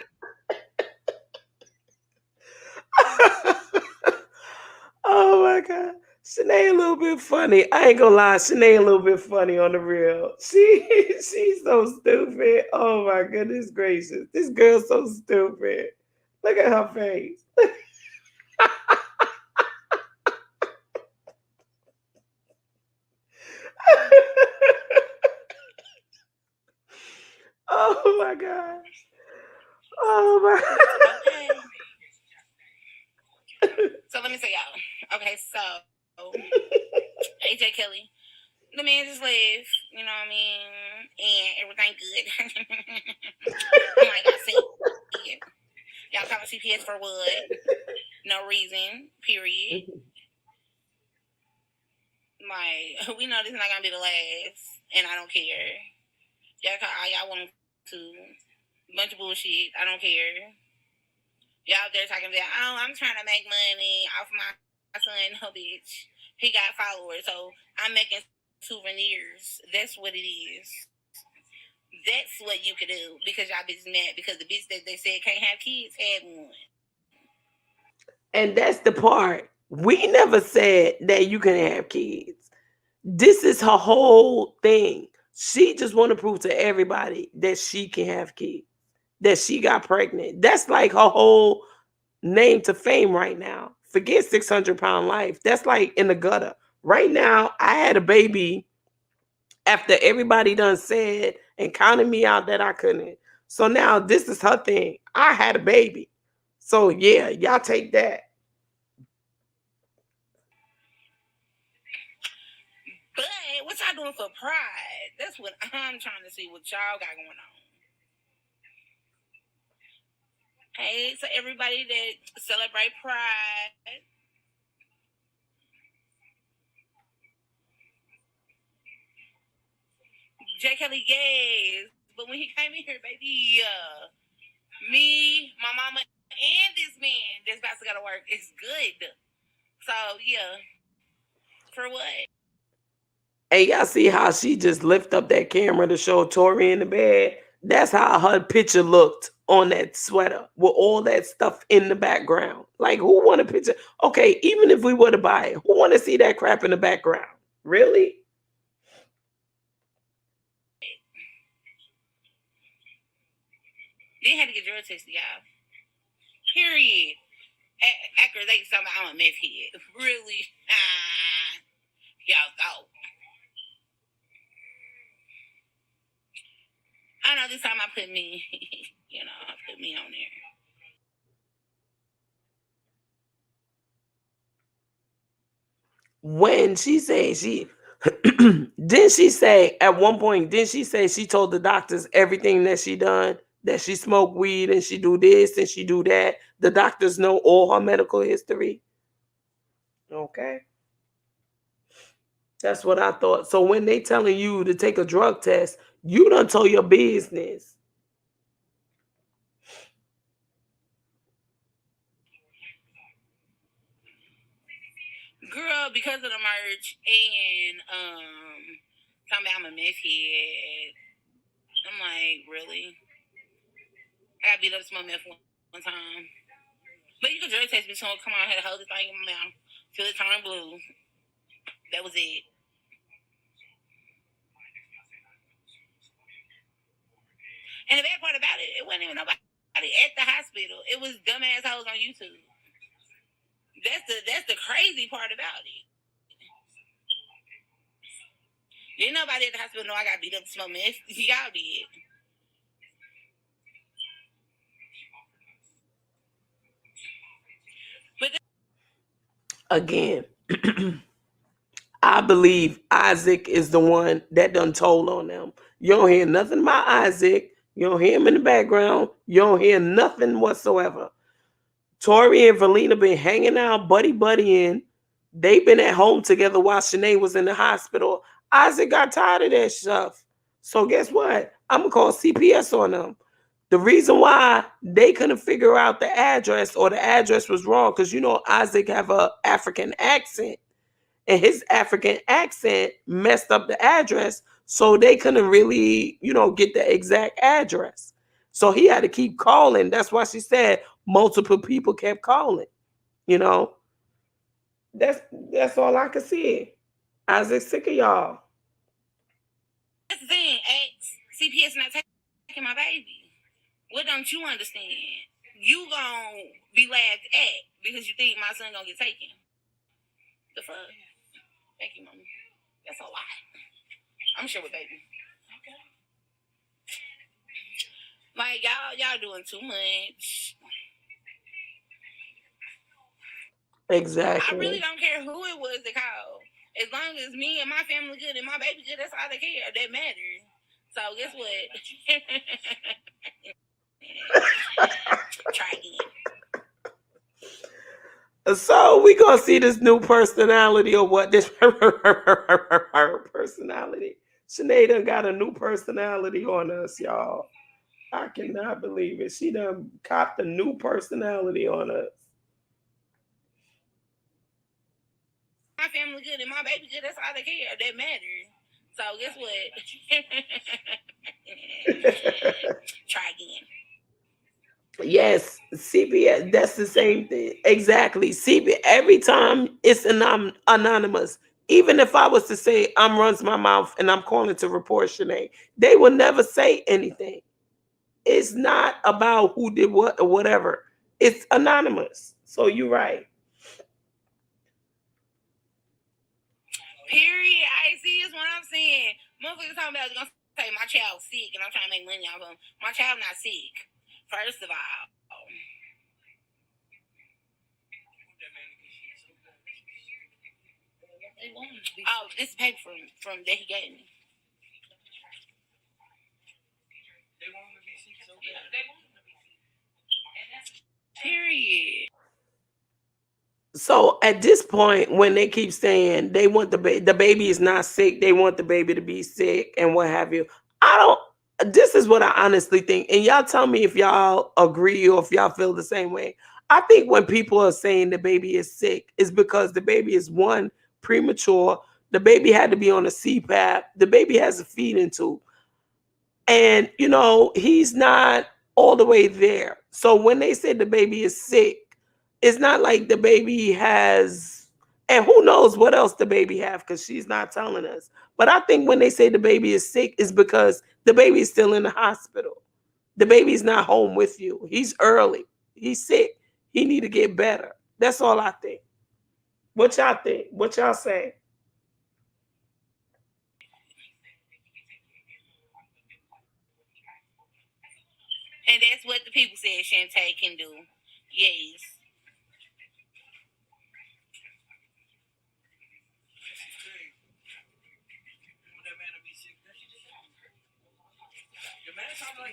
Oh my God. Shanae a little bit funny. I ain't gonna lie, Shanae a little bit funny on the real. She's so stupid. Oh my goodness gracious. This girl's so stupid. Look at her face. my gosh. Oh my. Okay. So let me say y'all. Okay, so AJ Kelly, the man just left, you know what I mean, and everything good. I'm like, I see it. Y'all calling CPS for what? No reason. Period. Like, we know this is not gonna be the last, and I don't care. Y'all call all y'all want to. Bunch of bullshit. I don't care. Y'all out there talking about, oh, I'm trying to make money off my son. No, bitch. He got followers, so I'm making souvenirs. That's what it is. That's what you could do because y'all bitches mad because the bitch that they said can't have kids had one. And that's the part. We never said that you can have kids. This is her whole thing. She just want to prove to everybody that she can have kids, that she got pregnant. That's like her whole name to fame right now. Forget 600-pound life. That's like in the gutter. Right now, I had a baby after everybody done said and counted me out that I couldn't. So now this is her thing. I had a baby. So yeah, y'all take that. But what y'all doing for pride? That's what I'm trying to see what y'all got going on. Hey, so everybody that celebrate pride. J. Kelly, yes. But when he came in here, baby, me, my mama, and this man that's about to go to work is good. So, yeah. For what? And y'all see how she just lift up that camera to show Tori in the bed? That's how her picture looked on that sweater with all that stuff in the background. Like, who want a picture? Okay, even if we were to buy it, who want to see that crap in the background? Really? They had to get drug tested, y'all. Period. After they somehow I'm a meth head. Really? Y'all thought. I know this time I put me, I put me on there. When she said didn't she say at one point, didn't she say she told the doctors everything that she done? That she smoked weed and she do this and she do that. The doctors know all her medical history. Okay. That's what I thought. So when they telling you to take a drug test, you done told your business. Girl, because of the merch and talking about I'm a meth head. I'm like, really? I got beat up smoking meth one time. But you could drug test me, so come on, I had to hold this thing in my mouth till it turned blue. That was it. And the bad part about it wasn't even nobody at the hospital. It was dumbass hoes on YouTube. That's the crazy part about it. Didn't nobody at the hospital know I got beat up smoking meth. Y'all did. But Again, I believe Isaac is the one that done told on them. You don't hear nothing about Isaac. You don't hear him in the background. You don't hear nothing whatsoever. Tori and Valina been hanging out, buddying. They've been at home together while Shanae was in the hospital. Isaac got tired of that stuff. So guess what? I'm going to call CPS on them. The reason why they couldn't figure out the address or the address was wrong because, Isaac have a African accent. And his African accent messed up the address. So they couldn't really, get the exact address. So he had to keep calling. That's why she said multiple people kept calling. That's all I could see. Isaac's sick of y'all. that's the thing. CPS not taking my baby. What don't you understand? You gonna be laughed at because you think my son gonna get taken. The fuck? Thank you, mommy. That's a lot. I'm sure with baby. Okay. Like y'all doing too much. Exactly. I really don't care who it was that called. As long as me and my family good and my baby good, that's all that care. That matters. So guess what? Try again. So we gonna see this new personality or what? This personality. Shanae done got a new personality on us, y'all. I cannot believe it. She done copped a new personality on us. My family good and my baby good, that's all that care. That matters. So guess what? Try again. Yes, CPS. That's the same thing. Exactly. CPS. Every time it's anonymous. Even if I was to say I'm runs my mouth and I'm calling to report Shanae, they will never say anything. It's not about who did what or whatever. It's anonymous. So you're right. Period. I see is what I'm saying. Motherfuckers talking about gonna say my child's sick and I'm trying to make money off him. My child not sick. First of all. Oh, this paper from that he gave me. Period. So at this point, when they keep saying they want the baby is not sick, they want the baby to be sick and what have you. I don't. This is what I honestly think, and y'all tell me if y'all agree or if y'all feel the same way. I think when people are saying the baby is sick, is because the baby is one premature. The baby had to be on a CPAP. The baby has a feeding tube. And he's not all the way there. So when they say the baby is sick, it's not like the baby has, and who knows what else the baby have, because she's not telling us. But I think when they say the baby is sick is because the baby is still in the hospital. The baby's not home with you. He's early. He's sick. He need to get better. That's all I think. What y'all think? What y'all say? And that's what the people said Shantae can do. Yes.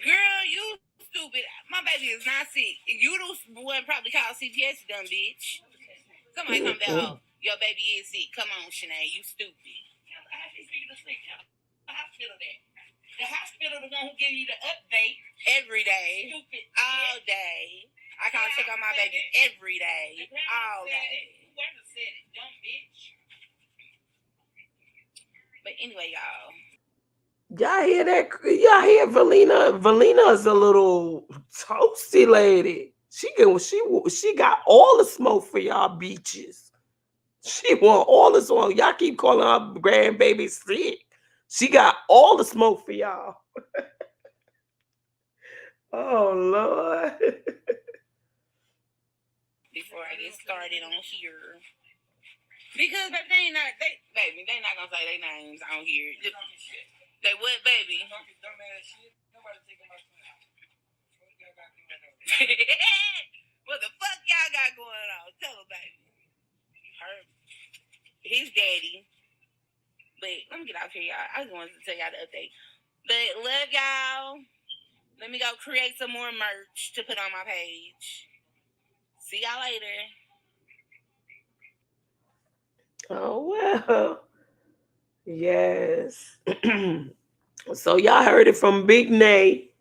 Girl, you stupid. My baby is not sick. You the one probably called CPS, you dumb bitch. Somebody come down. Your baby is sick. Come on, Shanae. You stupid. The hospital, the one who give you the update every day, stupid, all day. I can't check on my baby every day, all day. Whoever said it, dumb bitch. But anyway, y'all. Y'all hear that? Y'all hear Valina? Valina is a little toasty lady. She got all the smoke for y'all beaches. She want all the smoke. Y'all keep calling her grandbaby sick. She got all the smoke for y'all. Oh Lord. Before I get started on here. Because baby, they not gonna say their names on here. They what, baby? What the fuck y'all got going on? Tell them, baby. Her, his daddy. But let me get off here, y'all. I just wanted to tell y'all the update. But love y'all. Let me go create some more merch to put on my page. See y'all later. Oh well. Yes. So y'all heard it from Big Nay.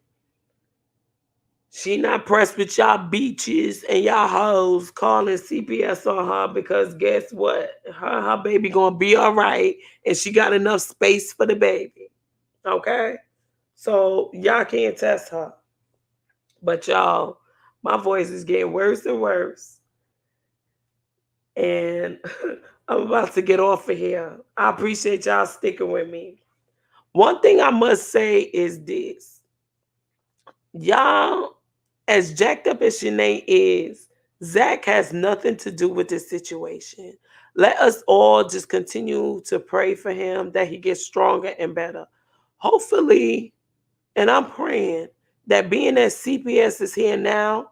She not pressed with y'all beaches and y'all hoes calling CPS on her because guess what? Her baby gonna be all right and she got enough space for the baby. Okay? So y'all can't test her. But y'all, my voice is getting worse and worse. And I'm about to get off of here. I appreciate y'all sticking with me. One thing I must say is this. Y'all, as jacked up as Shanae is, Zach has nothing to do with this situation. Let us all just continue to pray for him that he gets stronger and better. Hopefully, and I'm praying that being that CPS is here now,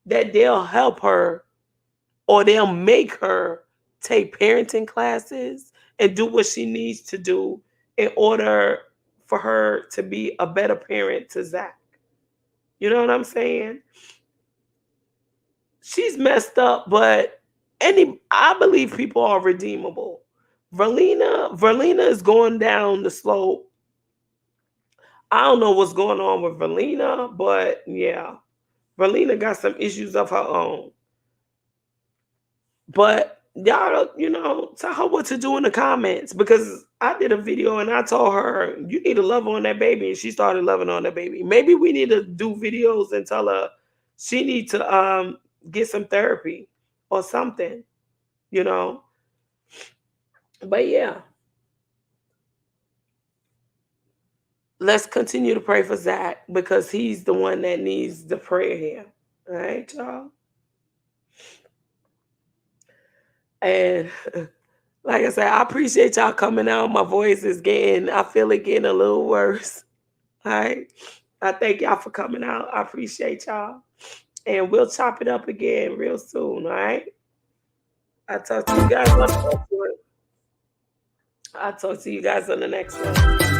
that they'll help her or they'll make her take parenting classes and do what she needs to do in order for her to be a better parent to Zach. You know what I'm saying? She's messed up, but I believe people are redeemable. Verlina is going down the slope. I don't know what's going on with Verlina, but yeah, Verlina got some issues of her own. But y'all, tell her what to do in the comments, because I did a video and I told her you need to love on that baby, and she started loving on that baby. Maybe we need to do videos and tell her she needs to get some therapy or something, But yeah, let's continue to pray for Zach, because he's the one that needs the prayer here. All right, y'all. And like I said, I appreciate y'all coming out. My voice is I feel it getting a little worse. All right. I thank y'all for coming out. I appreciate y'all. And we'll chop it up again real soon. All right. I'll talk to you guys on the next one.